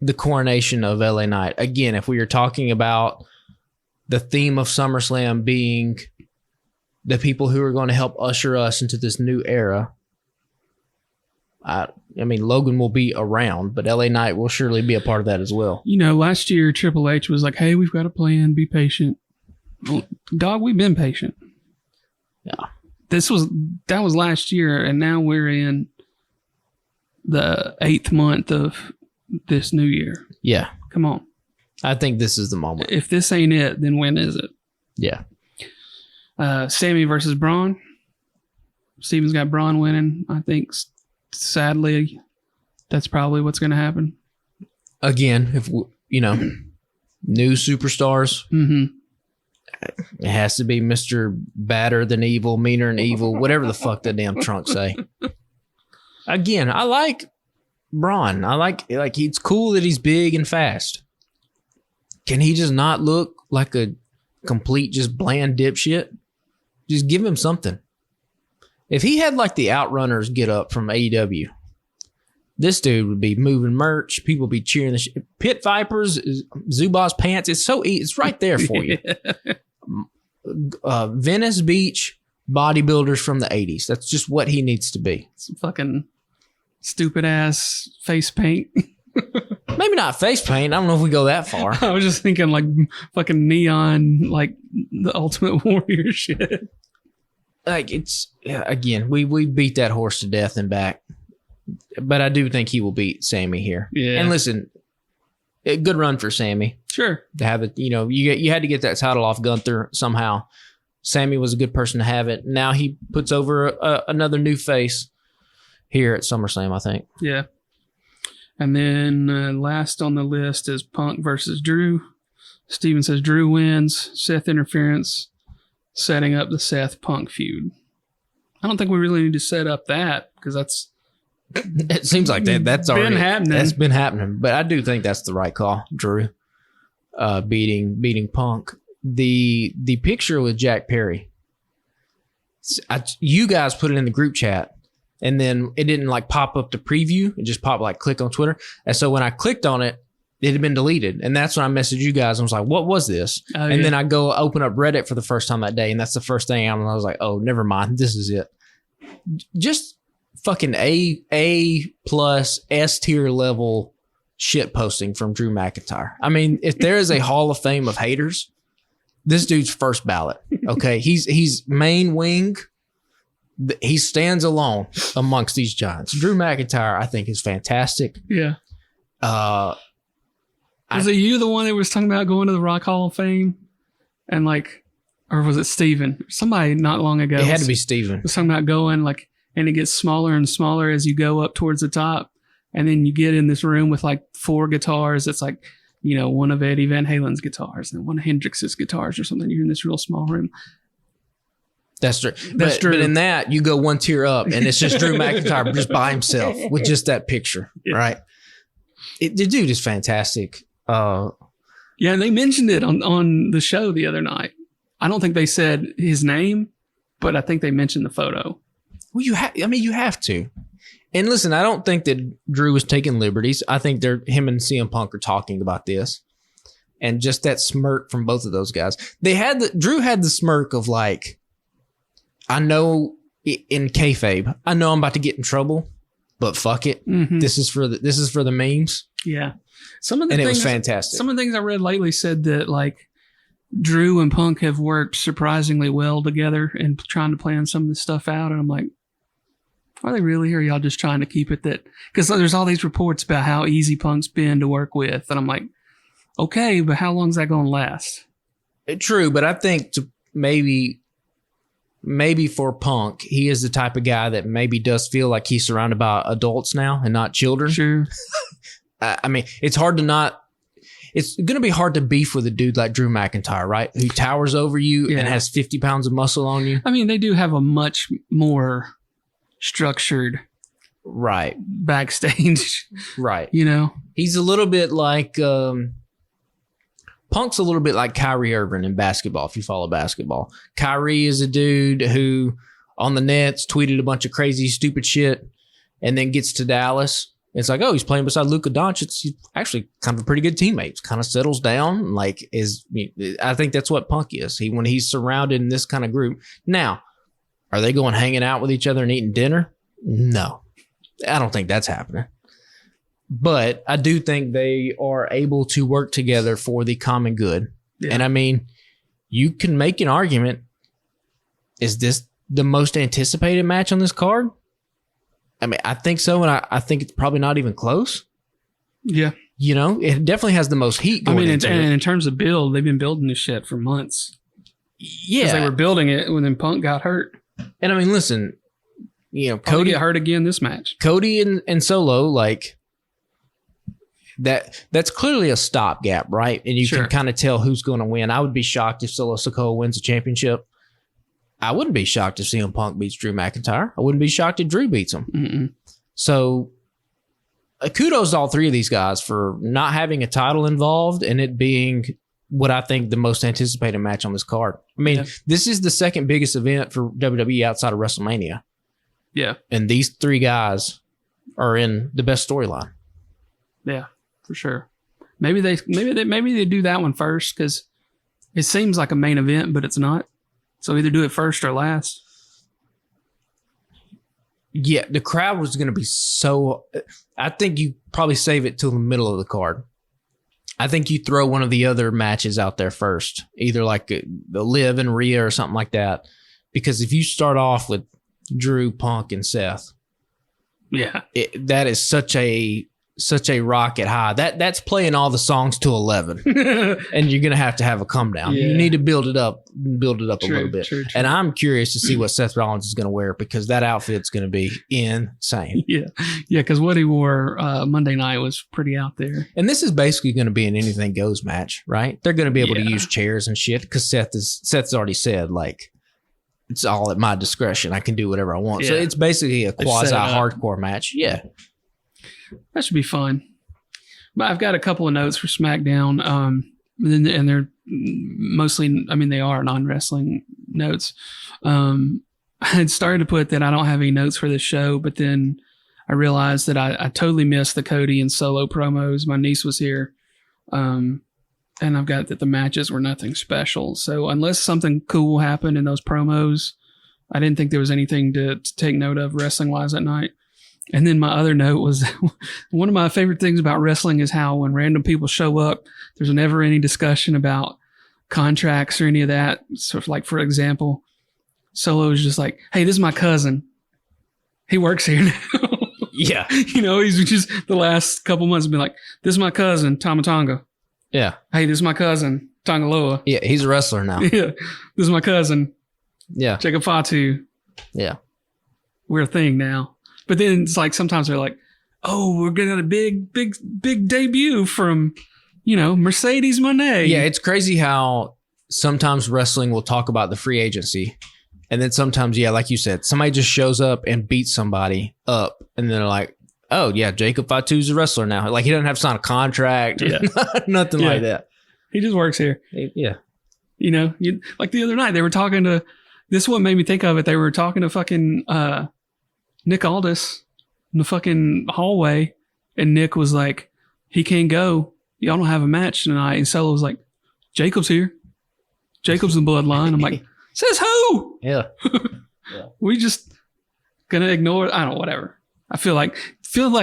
S2: the coronation of LA Knight. Again, if we are talking about the theme of SummerSlam being the people who are going to help usher us into this new era, I mean, Logan will be around, but LA Knight will surely be a part of that as well.
S1: You know, last year, Triple H was like, hey, we've got a plan. Be patient. Well, dog, we've been patient.
S2: Yeah.
S1: That was last year, and now we're in the 8th month of this new year.
S2: Yeah.
S1: Come on.
S2: I think this is the moment.
S1: If this ain't it, then when is it?
S2: Yeah.
S1: Sammy versus Braun. Steven's got Braun winning. I think, sadly, that's probably what's going to happen.
S2: Again, if new superstars, it has to be Mr. Badder than evil, meaner than evil, whatever the fuck that damn trunk say. Again, I like Braun. I like it's cool that he's big and fast. Can he just not look like a complete just bland dipshit? Just give him something. If he had like the Outrunners get up from AEW, this dude would be moving merch. People would be cheering the shit. Pit Vipers, Zubaz pants. It's so easy. It's right there for you. Venice Beach bodybuilders from the 80s. That's just what he needs to be.
S1: Some fucking stupid ass face paint.
S2: Maybe not face paint. I don't know if we go that far.
S1: I was just thinking like fucking neon, like the Ultimate Warrior shit.
S2: Like again, we beat that horse to death and back. But I do think he will beat Sammy here.
S1: Yeah.
S2: And listen, a good run for Sammy.
S1: Sure.
S2: To have it, you had to get that title off Gunther somehow. Sammy was a good person to have it. Now he puts over another new face here at SummerSlam, I think.
S1: Yeah. And then last on the list is Punk versus Drew. Steven says Drew wins. Seth interference, setting up the Seth Punk feud. I don't think we really need to set up that because that's...
S2: It seems like that's already
S1: happening.
S2: That's been happening, but I do think that's the right call. Drew beating Punk. The picture with Jack Perry. You guys put it in the group chat, and then it didn't like pop up the preview. It just popped like click on Twitter, and so when I clicked on it, it had been deleted, and that's when I messaged you guys. I was like, "What was this?" And then I go open up Reddit for the first time that day, and that's the first thing I was like, "Oh, never mind. This is it." Just fucking A plus S tier level shit posting from Drew McIntyre. I mean, if there is a Hall of Fame of haters, this dude's first ballot. Okay, he's main wing. He stands alone amongst these giants. Drew McIntyre, I think, is fantastic.
S1: Yeah. Was it you the one that was talking about going to the Rock Hall of Fame, and like, or was it Steven? Somebody not long ago.
S2: It had to be Steven.
S1: Was talking about going like. And it gets smaller and smaller as you go up towards the top. And then you get in this room with like 4 guitars. It's like, one of Eddie Van Halen's guitars and one of Hendrix's guitars or something. You're in this real small room.
S2: That's true. But in that, you go one tier up and it's just Drew McIntyre just by himself with just that picture, right? The dude is fantastic.
S1: Yeah, and they mentioned it on the show the other night. I don't think they said his name, but I think they mentioned the photo.
S2: Well, you have to. And listen, I don't think that Drew was taking liberties. I think him and CM Punk are talking about this. And just that smirk from both of those guys. Drew had the smirk of like, I know in kayfabe, I know I'm about to get in trouble, but fuck it. Mm-hmm. This is for the memes.
S1: Yeah.
S2: It was fantastic.
S1: Some of the things I read lately said that like Drew and Punk have worked surprisingly well together and trying to plan some of this stuff out. And I'm like, are they really, or are y'all just trying to keep it that? Because there's all these reports about how easy Punk's been to work with. And I'm like, okay, but how long is that going to last?
S2: True, but I think maybe for Punk, he is the type of guy that maybe does feel like he's surrounded by adults now and not children.
S1: Sure.
S2: I mean, it's going to be hard to beef with a dude like Drew McIntyre, right? Who towers over you and has 50 pounds of muscle on you.
S1: I mean, they do have a much more structured backstage.
S2: Right.
S1: He's
S2: a little bit like, Punk's a little bit like Kyrie Irving in basketball, if you follow basketball. Kyrie is a dude who on the Nets tweeted a bunch of crazy, stupid shit and then gets to Dallas. It's like, oh, he's playing beside Luka Doncic. He's actually kind of a pretty good teammate. Kind of settles down. I think that's what Punk is. When he's surrounded in this kind of group. Now, are they going hanging out with each other and eating dinner? No, I don't think that's happening. But I do think they are able to work together for the common good. Yeah. And I mean, you can make an argument. Is this the most anticipated match on this card? I mean, I think so, and I think it's probably not even close.
S1: Yeah.
S2: You know, it definitely has the most heat going into it.
S1: And in terms of build, they've been building this shit for months.
S2: Yeah.
S1: Because they were building it when then Punk got hurt.
S2: And I mean, listen, you know,
S1: Cody got hurt again this match.
S2: Cody and Solo, like, that's clearly a stopgap, right? And you can kind of tell who's going to win. I would be shocked if Solo Sikoa wins the championship. I wouldn't be shocked if CM Punk beats Drew McIntyre. I wouldn't be shocked if Drew beats him.
S1: Mm-mm.
S2: So kudos to all three of these guys for not having a title involved and it being what I think the most anticipated match on this card. I mean, this is the second biggest event for WWE outside of WrestleMania.
S1: Yeah.
S2: And these three guys are in the best storyline.
S1: Yeah, for sure. Maybe they do that one first because it seems like a main event, but it's not. So either do it first or last.
S2: Yeah, the crowd was going to be so... I think you probably save it till the middle of the card. I think you throw one of the other matches out there first, either like the Liv and Rhea or something like that. Because if you start off with Drew, Punk, and Seth, that is such a rocket high. That's playing all the songs to 11, and you're gonna have a come down. You need to build it up a little bit. True. And I'm curious to see what Seth Rollins is gonna wear because that outfit's gonna be insane.
S1: Yeah, because what he wore Monday night was pretty out there.
S2: And this is basically gonna be an anything goes match, right? They're gonna be able to use chairs and shit because Seth's already said like it's all at my discretion. I can do whatever I want. So it's basically a quasi hardcore match. Yeah.
S1: That should be fun. But I've got a couple of notes for SmackDown, and they're mostly, I mean, they are non-wrestling notes. I had started to put that I don't have any notes for this show, but then I realized that I totally missed the Cody and Solo promos. My niece was here, and I've got that the matches were nothing special. So unless something cool happened in those promos, I didn't think there was anything to take note of wrestling-wise that night. And then my other note was one of my favorite things about wrestling is how when random people show up, there's never any discussion about contracts or any of that. So like, for example, Solo is just like, hey, this is my cousin. He works here now.
S2: Yeah.
S1: You know, he's just the last couple months been like, this is my cousin, Tama Tonga.
S2: Yeah.
S1: Hey, this is my cousin, Tongaloa.
S2: Yeah, he's a wrestler now.
S1: Yeah. This is my cousin.
S2: Yeah.
S1: Jacob Fatu.
S2: Yeah.
S1: We're a thing now. But then it's like sometimes they're like, oh, we're getting a big debut from, you know, Mercedes Moné.
S2: Yeah, it's crazy how sometimes wrestling will talk about the free agency. And then sometimes, yeah, like you said, somebody just shows up and beats somebody up. And then they're like, oh, yeah, Jacob Fatu's a wrestler now. Like he doesn't have to sign a contract or nothing like that.
S1: He just works here.
S2: Yeah.
S1: You know, like the other night they were talking to, this is what made me think of it. They were talking to fucking Nick Aldis in the fucking hallway, and Nick was like, he can't go. Y'all don't have a match tonight. And Solo was like, Jacob's here. Jacob's the bloodline. I'm like, says who?
S2: Yeah.
S1: We just gonna ignore it. I don't know, whatever. I feel like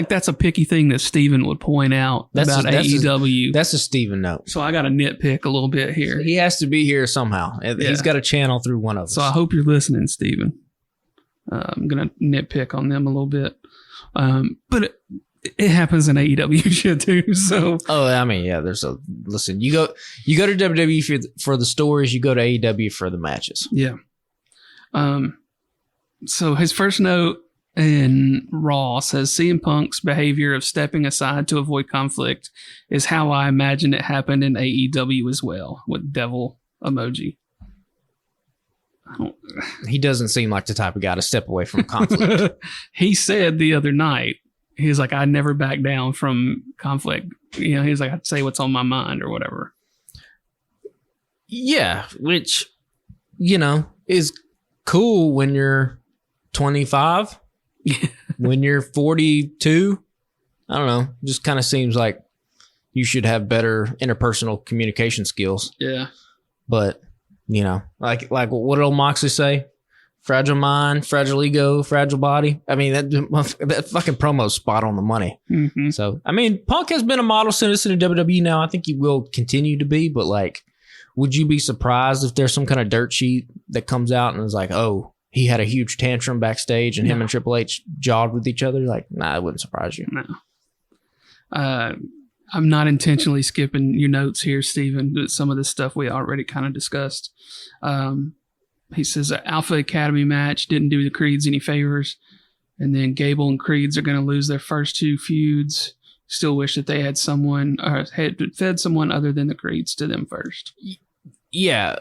S1: that's a picky thing that Steven would point out about AEW.
S2: That's a Steven note.
S1: So I got to nitpick a little bit here.
S2: He has to be here somehow. He's got a channel through one of us.
S1: So I hope you're listening, Steven. I'm going to nitpick on them a little bit. But it happens in AEW shit too. So.
S2: Oh, I mean, yeah, listen, you go to WWE for the stories, you go to AEW for the matches.
S1: Yeah. So his first note in Raw says CM Punk's behavior of stepping aside to avoid conflict is how I imagine it happened in AEW as well, with devil emoji.
S2: He doesn't seem like the type of guy to step away from conflict.
S1: He said the other night, he's like, I never back down from conflict. You know, he's like, I'd say what's on my mind or whatever.
S2: Yeah, which, you know, is cool when you're 25. When you're 42, I don't know, just kind of seems like you should have better interpersonal communication skills.
S1: Yeah.
S2: But, you know, like what did old Moxley say? Fragile mind, fragile ego, fragile body. I mean, that fucking promo's spot on the money.
S1: Mm-hmm.
S2: So, I mean, Punk has been a model citizen in WWE now. I think he will continue to be, but like, would you be surprised if there's some kind of dirt sheet that comes out and is like, oh, he had a huge tantrum backstage and him and Triple H jawed with each other? Like, nah, it wouldn't surprise you.
S1: No. I'm not intentionally skipping your notes here, Steven, but some of this stuff we already kind of discussed. He says an Alpha Academy match didn't do the Creeds any favors. And then Gable and Creeds are going to lose their first 2 feuds. Still wish that they had someone or had fed someone other than the Creeds to them first.
S2: Yeah.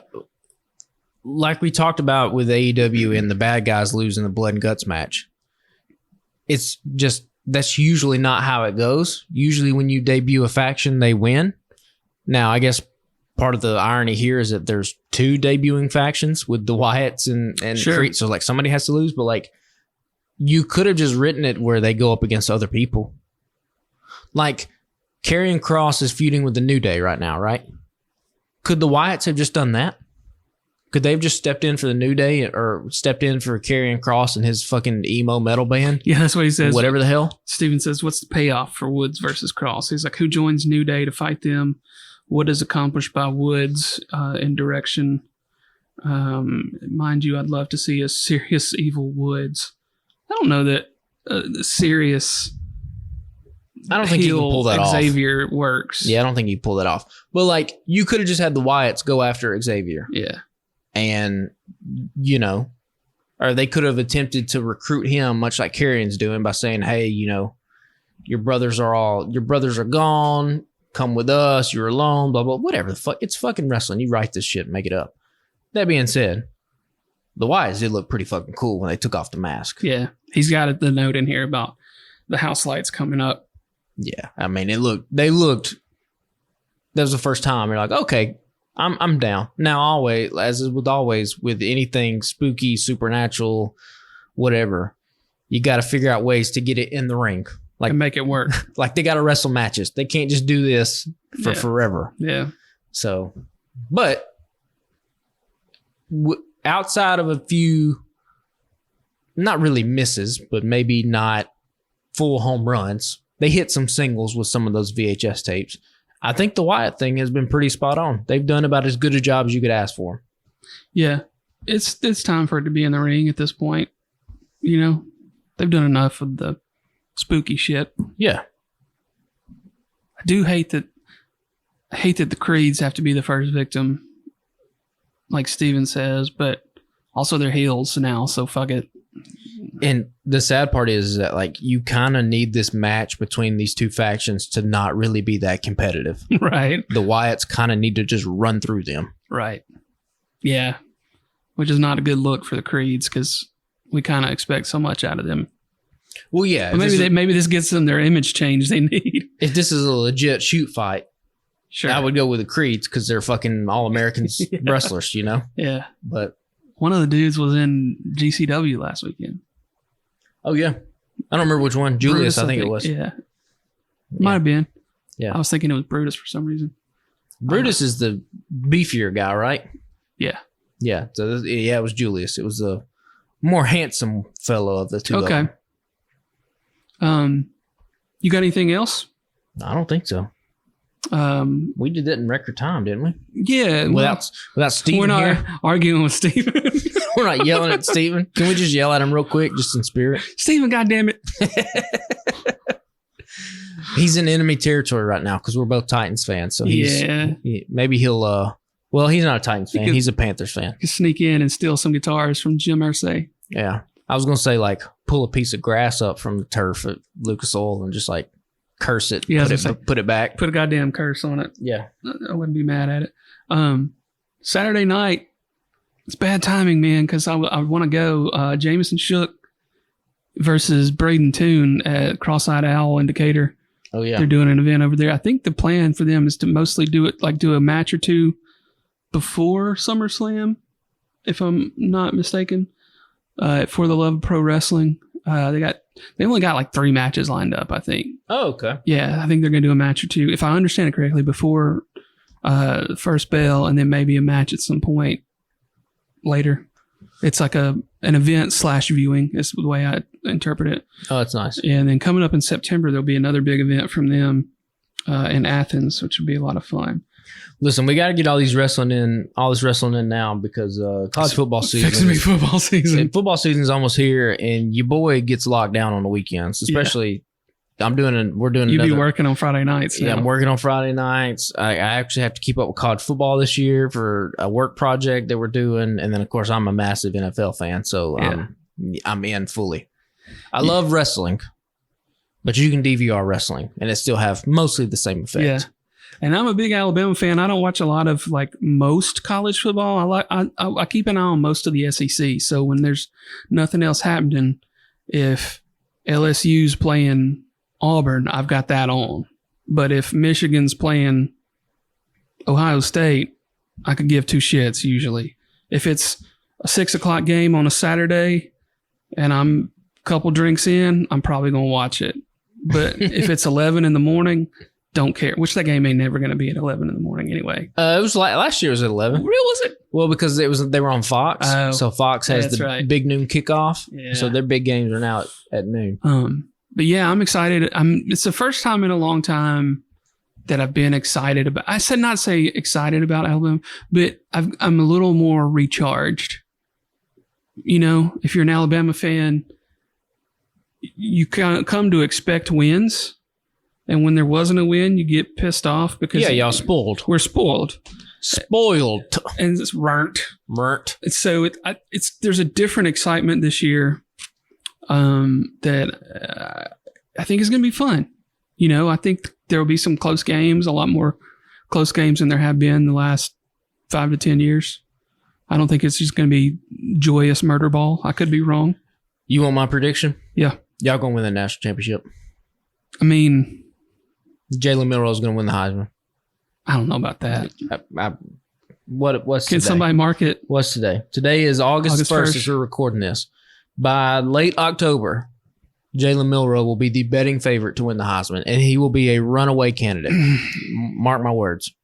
S2: Like we talked about with AEW and the bad guys losing the blood and guts match. It's just, that's usually not how it goes. Usually when you debut a faction, they win. Now, I guess part of the irony here is that there's 2 debuting factions with the Wyatts and Creed. So like somebody has to lose, but like you could have just written it where they go up against other people. Like Karrion Kross is feuding with the New Day right now, right? Could the Wyatts have just done that? Could they have just stepped in for the New Day or stepped in for Karrion Kross and his fucking emo metal band?
S1: Yeah, that's what he says.
S2: Whatever the hell.
S1: Steven says, what's the payoff for Woods versus Kross? He's like, who joins New Day to fight them? What is accomplished by Woods in direction? Mind you, I'd love to see a serious evil Woods. I don't know that serious.
S2: I don't think you can pull that
S1: Xavier
S2: off.
S1: Works.
S2: Yeah, I don't think you pull that off. But like, you could have just had the Wyatts go after Xavier.
S1: Yeah.
S2: And, you know, or they could have attempted to recruit him, much like Karrion's doing, by saying, hey, you know, your brothers are gone. Come with us. You're alone. Blah, blah, whatever the fuck. It's fucking wrestling. You write this shit and make it up. That being said, the Wyatts did look pretty fucking cool when they took off the mask.
S1: Yeah. He's got the note in here about the house lights coming up.
S2: Yeah. I mean, that was the first time you're like, okay, I'm down. Now, always, as with anything spooky, supernatural, whatever, you got to figure out ways to get it in the ring. Like,
S1: and make it work.
S2: Like they got to wrestle matches. They can't just do this for forever.
S1: Yeah.
S2: So, but outside of a few, not really misses, but maybe not full home runs, they hit some singles with some of those VHS tapes. I think the Wyatt thing has been pretty spot on. They've done about as good a job as you could ask for.
S1: Yeah. It's time for it to be in the ring at this point. You know, they've done enough of the spooky shit.
S2: Yeah.
S1: I do hate that the Creeds have to be the first victim, like Steven says, but also they're heels now, so fuck it.
S2: And the sad part is that, like, you kind of need this match between these 2 factions to not really be that competitive.
S1: Right.
S2: The Wyatts kind of need to just run through them.
S1: Right. Yeah. Which is not a good look for the Creeds because we kind of expect so much out of them.
S2: Well, yeah.
S1: But maybe this gets them their image change they need.
S2: If this is a legit shoot fight, sure, I would go with the Creeds because they're fucking All-Americans wrestlers, you know?
S1: Yeah.
S2: But
S1: one of the dudes was in GCW last weekend.
S2: Oh, yeah. I don't remember which one. Julius,
S1: Brutus,
S2: I think it was.
S1: Yeah. Might have been.
S2: Yeah.
S1: I was thinking it was Brutus for some reason.
S2: Brutus is the beefier guy, right?
S1: Yeah.
S2: Yeah. So, it was Julius. It was the more handsome fellow of the 2
S1: Okay.
S2: of them.
S1: You got anything else?
S2: I don't think so. We did that in record time, didn't we?
S1: Yeah.
S2: Without Steven.
S1: We're not
S2: here.
S1: arguing with Steven.
S2: We're not yelling at Steven. Can we just yell at him real quick, just in spirit?
S1: Steven, goddammit.
S2: He's in enemy territory right now because we're both Titans fans. So maybe he'll. Well, he's not a Titans fan. He's a Panthers fan.
S1: He could sneak in and steal some guitars from Jim Irsay.
S2: Yeah, I was gonna say like pull a piece of grass up from the turf at Lucas Oil and just like curse it.
S1: Yeah,
S2: put it back.
S1: Put a goddamn curse on it.
S2: Yeah,
S1: I wouldn't be mad at it. Saturday night. It's bad timing, man, because I want to go Jameson Shook versus Braden Toon at Cross-Eyed Owl Indicator.
S2: Oh, yeah.
S1: They're doing an event over there. I think the plan for them is to mostly do a match or 2 before SummerSlam, if I'm not mistaken, for the love of pro wrestling. They only got like 3 matches lined up, I think.
S2: Oh, okay.
S1: Yeah, I think they're going to do a match or 2, if I understand it correctly, before first bell, and then maybe a match at some point later. It's like an event / viewing is the way I interpret it.
S2: Oh, that's nice.
S1: Yeah, and then coming up in September, there'll be another big event from them in Athens, which will be a lot of fun.
S2: Listen, we got to get all this wrestling in now because college football season.
S1: Fixing to be football season.
S2: Football season is almost here, and your boy gets locked down on the weekends. Especially, we're doing.
S1: You be working on Friday nights.
S2: Yeah, I'm working on Friday nights. I actually have to keep up with college football this year for a work project that we're doing, and then of course I'm a massive NFL fan, so I'm in fully. I love wrestling, but you can DVR wrestling, and it still have mostly the same effect.
S1: Yeah. And I'm a big Alabama fan. I don't watch a lot of most college football. I keep an eye on most of the SEC. So when there's nothing else happening, if LSU's playing Auburn, I've got that on. But if Michigan's playing Ohio State, I could give two shits usually. If it's a 6:00 game on a Saturday and I'm a couple drinks in, I'm probably going to watch it. But if it's 11 in the morning, don't care. Which that game ain't never going to be at 11 in the morning anyway.
S2: It was last year. Was at 11?
S1: Real was it?
S2: Well, because they were on Fox. So Fox has the big noon kickoff. Yeah. So their big games are now at noon.
S1: But yeah, I'm excited. It's the first time in a long time that I've been excited about. I said not say excited about Alabama, but I'm a little more recharged. You know, if you're an Alabama fan, you come to expect wins. And when there wasn't a win, you get pissed off because
S2: y'all spoiled.
S1: We're spoiled, and it's burnt. So there's a different excitement this year that I think is going to be fun. You know, I think there will be some close games, a lot more close games than there have been the last 5 to 10 years. I don't think it's just going to be joyous murder ball. I could be wrong.
S2: You want my prediction?
S1: Yeah, y'all
S2: going to win the national championship.
S1: I mean,
S2: Jalen Milroe is going to win the Heisman.
S1: I don't know about that.
S2: What's
S1: Can
S2: today?
S1: Somebody mark it?
S2: What's today? Today is August 1st as we're recording this. By late October, Jalen Milroe will be the betting favorite to win the Heisman, and he will be a runaway candidate. Mark my words.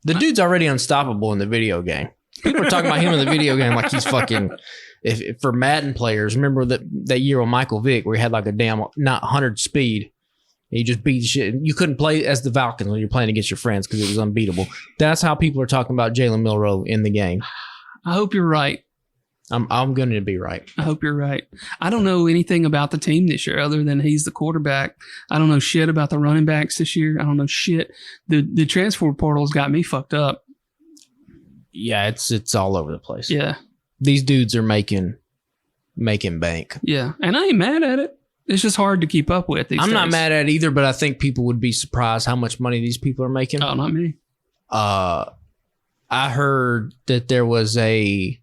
S2: The dude's already unstoppable in the video game. People are talking about him in the video game like he's fucking... If for Madden players, remember that year with Michael Vick where he had like a damn not 100 speed. He just beat shit. You couldn't play as the Falcons when you're playing against your friends because it was unbeatable. That's how people are talking about Jalen Milroe in the game.
S1: I hope you're right.
S2: I'm going to be right.
S1: I hope you're right. I don't know anything about the team this year other than he's the quarterback. I don't know shit about the running backs this year. I don't know shit. The transfer portal's got me fucked up.
S2: Yeah, it's all over the place.
S1: Yeah.
S2: These dudes are making bank.
S1: Yeah, and I ain't mad at it. It's just hard to keep up with these days.
S2: Not mad at it either, but I think people would be surprised how much money these people are making.
S1: Oh, not me.
S2: I heard that there was the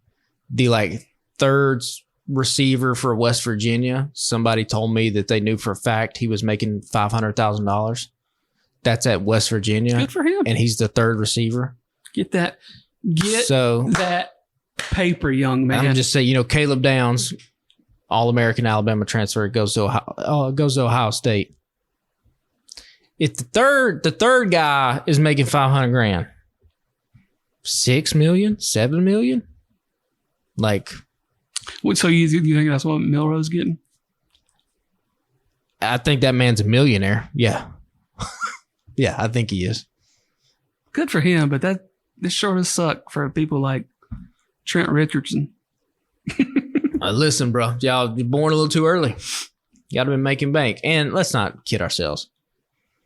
S2: third receiver for West Virginia. Somebody told me that they knew for a fact he was making $500,000. That's at West Virginia.
S1: Good for him.
S2: And he's the third receiver.
S1: Get that paper, young man.
S2: I'm just saying, Caleb Downs, All-American Alabama transfer, goes to Ohio State. If the third guy is making $500,000, $6 million, $7 million,
S1: so you think that's what Milroe's getting?
S2: I think that man's a millionaire. Yeah, yeah, I think he is.
S1: Good for him, but this sure does suck for people like Trent Richardson.
S2: Listen, bro, y'all were born a little too early. Y'all have been making bank. And let's not kid ourselves.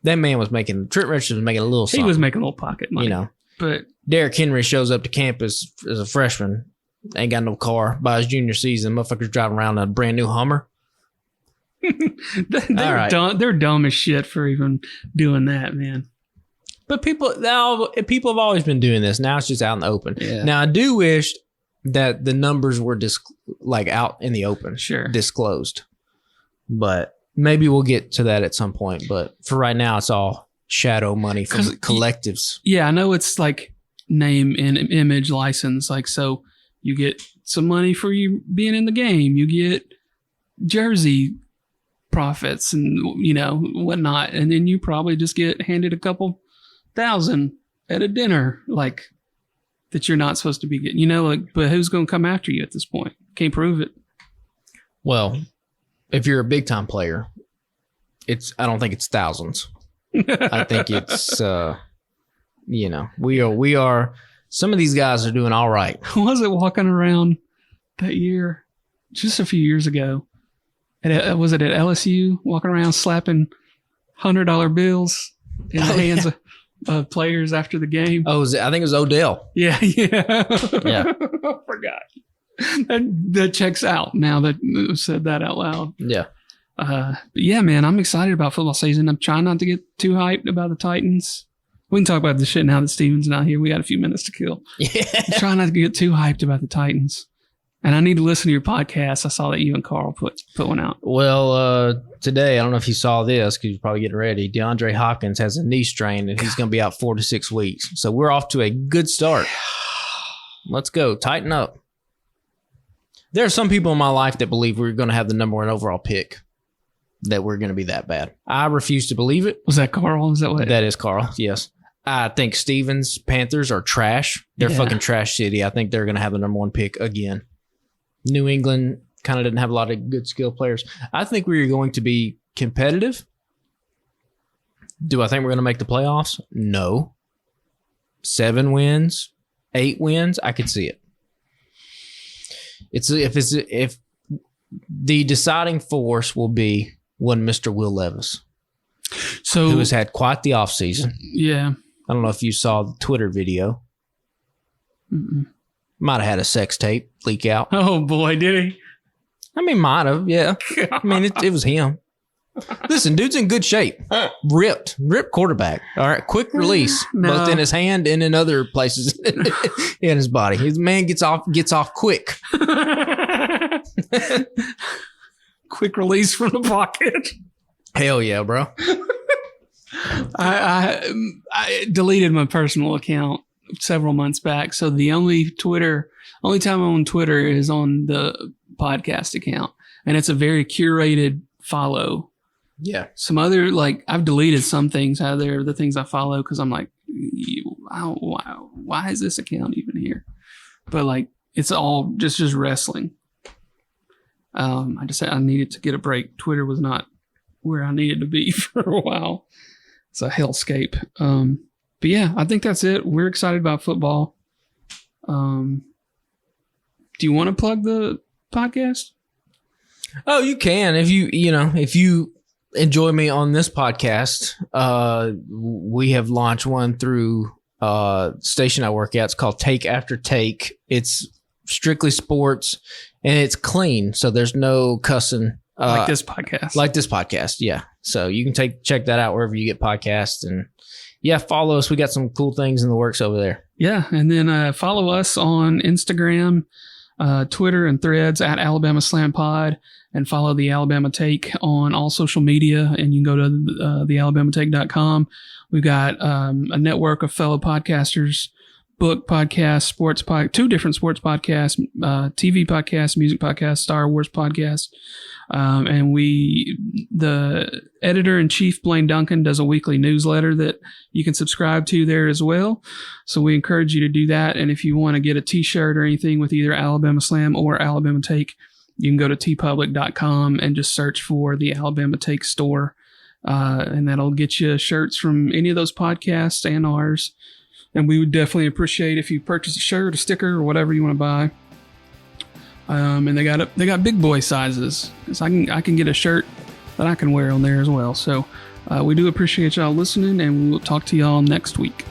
S2: That man Trent Richardson was making a little something.
S1: He was making a little pocket money. But
S2: Derrick Henry shows up to campus as a freshman, ain't got no car. By his junior season, motherfuckers driving around in a brand new Hummer.
S1: They're dumb as shit for even doing that, man.
S2: But people have always been doing this. Now it's just out in the open.
S1: Yeah.
S2: Now I do wish that the numbers were out in the open, disclosed. But maybe we'll get to that at some point. But for right now, it's all shadow money from collectives.
S1: Yeah, I know it's like name and image license. So you get some money for you being in the game. You get jersey profits and whatnot, and then you probably just get handed a couple $1,000 at a dinner that you're not supposed to be getting. But who's going to come after you at this point? Can't prove it.
S2: Well, if you're a big time player, I don't think it's thousands. I think it's we are. Some of these guys are doing all right.
S1: Was it walking around that year, just a few years ago? Was it at LSU, walking around slapping $100 bills in the hands of players after the game?
S2: Oh, I think it was Odell.
S1: Yeah.
S2: Yeah.
S1: I forgot. That checks out now that you said that out loud.
S2: Yeah.
S1: But yeah, man, I'm excited about football season. I'm trying not to get too hyped about the Titans. We can talk about this shit now that Steven's not here. We got a few minutes to kill.
S2: Yeah.
S1: I'm trying not to get too hyped about the Titans. And I need to listen to your podcast. I saw that you and Carl put one out.
S2: Well, today, I don't know if you saw this because you're probably getting ready. DeAndre Hopkins has a knee strain and he's going to be out 4 to 6 weeks. So we're off to a good start. Let's go. Tighten up. There are some people in my life that believe we're going to have the number 1 overall pick, that we're going to be that bad. I refuse to believe it.
S1: Was that Carl? Is that what?
S2: That is Carl, yes. I think Stevens Panthers are trash. They're fucking trash city. I think they're going to have the number 1 pick again. New England kind of didn't have a lot of good skill players. I think we're going to be competitive. Do I think we're going to make the playoffs? No. 7 wins, 8 wins, I could see it. If the deciding force will be one Mr. Will Levis, who has had quite the offseason.
S1: Yeah.
S2: I don't know if you saw the Twitter video.
S1: Mm-mm.
S2: Might have had a sex tape leak out.
S1: Oh, boy, did he?
S2: I mean, might have, yeah. I mean, it was him. Listen, dude's in good shape. Ripped quarterback. All right, quick release, both in his hand and in other places in his body. His man gets off quick.
S1: Quick release from the pocket.
S2: Hell yeah, bro.
S1: I deleted my personal account several months back, so the only time I'm on Twitter is on the podcast account, and it's a very curated follow.
S2: Yeah.
S1: Some other, I've deleted some things out of there, the things I follow, because I'm like, why is this account even here? But it's all just wrestling. I just said I needed to get a break. Twitter was not where I needed to be for a while. It's a hellscape. But yeah, I think that's it. We're excited about football. Do you want to plug the podcast?
S2: Oh, you can. If you enjoy me on this podcast, we have launched one through station I work at. It's called Take After Take. It's strictly sports and it's clean, so there's no cussing.
S1: Like this podcast.
S2: Yeah. So you can check that out wherever you get podcasts, and yeah, follow us. We got some cool things in the works over there.
S1: Yeah, and then follow us on Instagram, Twitter, and Threads at Alabama Slam Pod, and follow the Alabama Take on all social media. And you can go to thealabamatake.com. We've got a network of fellow podcasters, book podcasts, 2 different sports podcasts, TV podcasts, music podcasts, Star Wars podcasts. And the editor-in-chief, Blaine Duncan, does a weekly newsletter that you can subscribe to there as well. So we encourage you to do that. And if you want to get a t-shirt or anything with either Alabama Slam or Alabama Take, you can go to tpublic.com and just search for the Alabama Take store. And that'll get you shirts from any of those podcasts and ours. And we would definitely appreciate if you purchase a shirt, a sticker, or whatever you want to buy. And they got big boy sizes, so I can get a shirt that I can wear on there as well. So we do appreciate y'all listening, and we'll talk to y'all next week.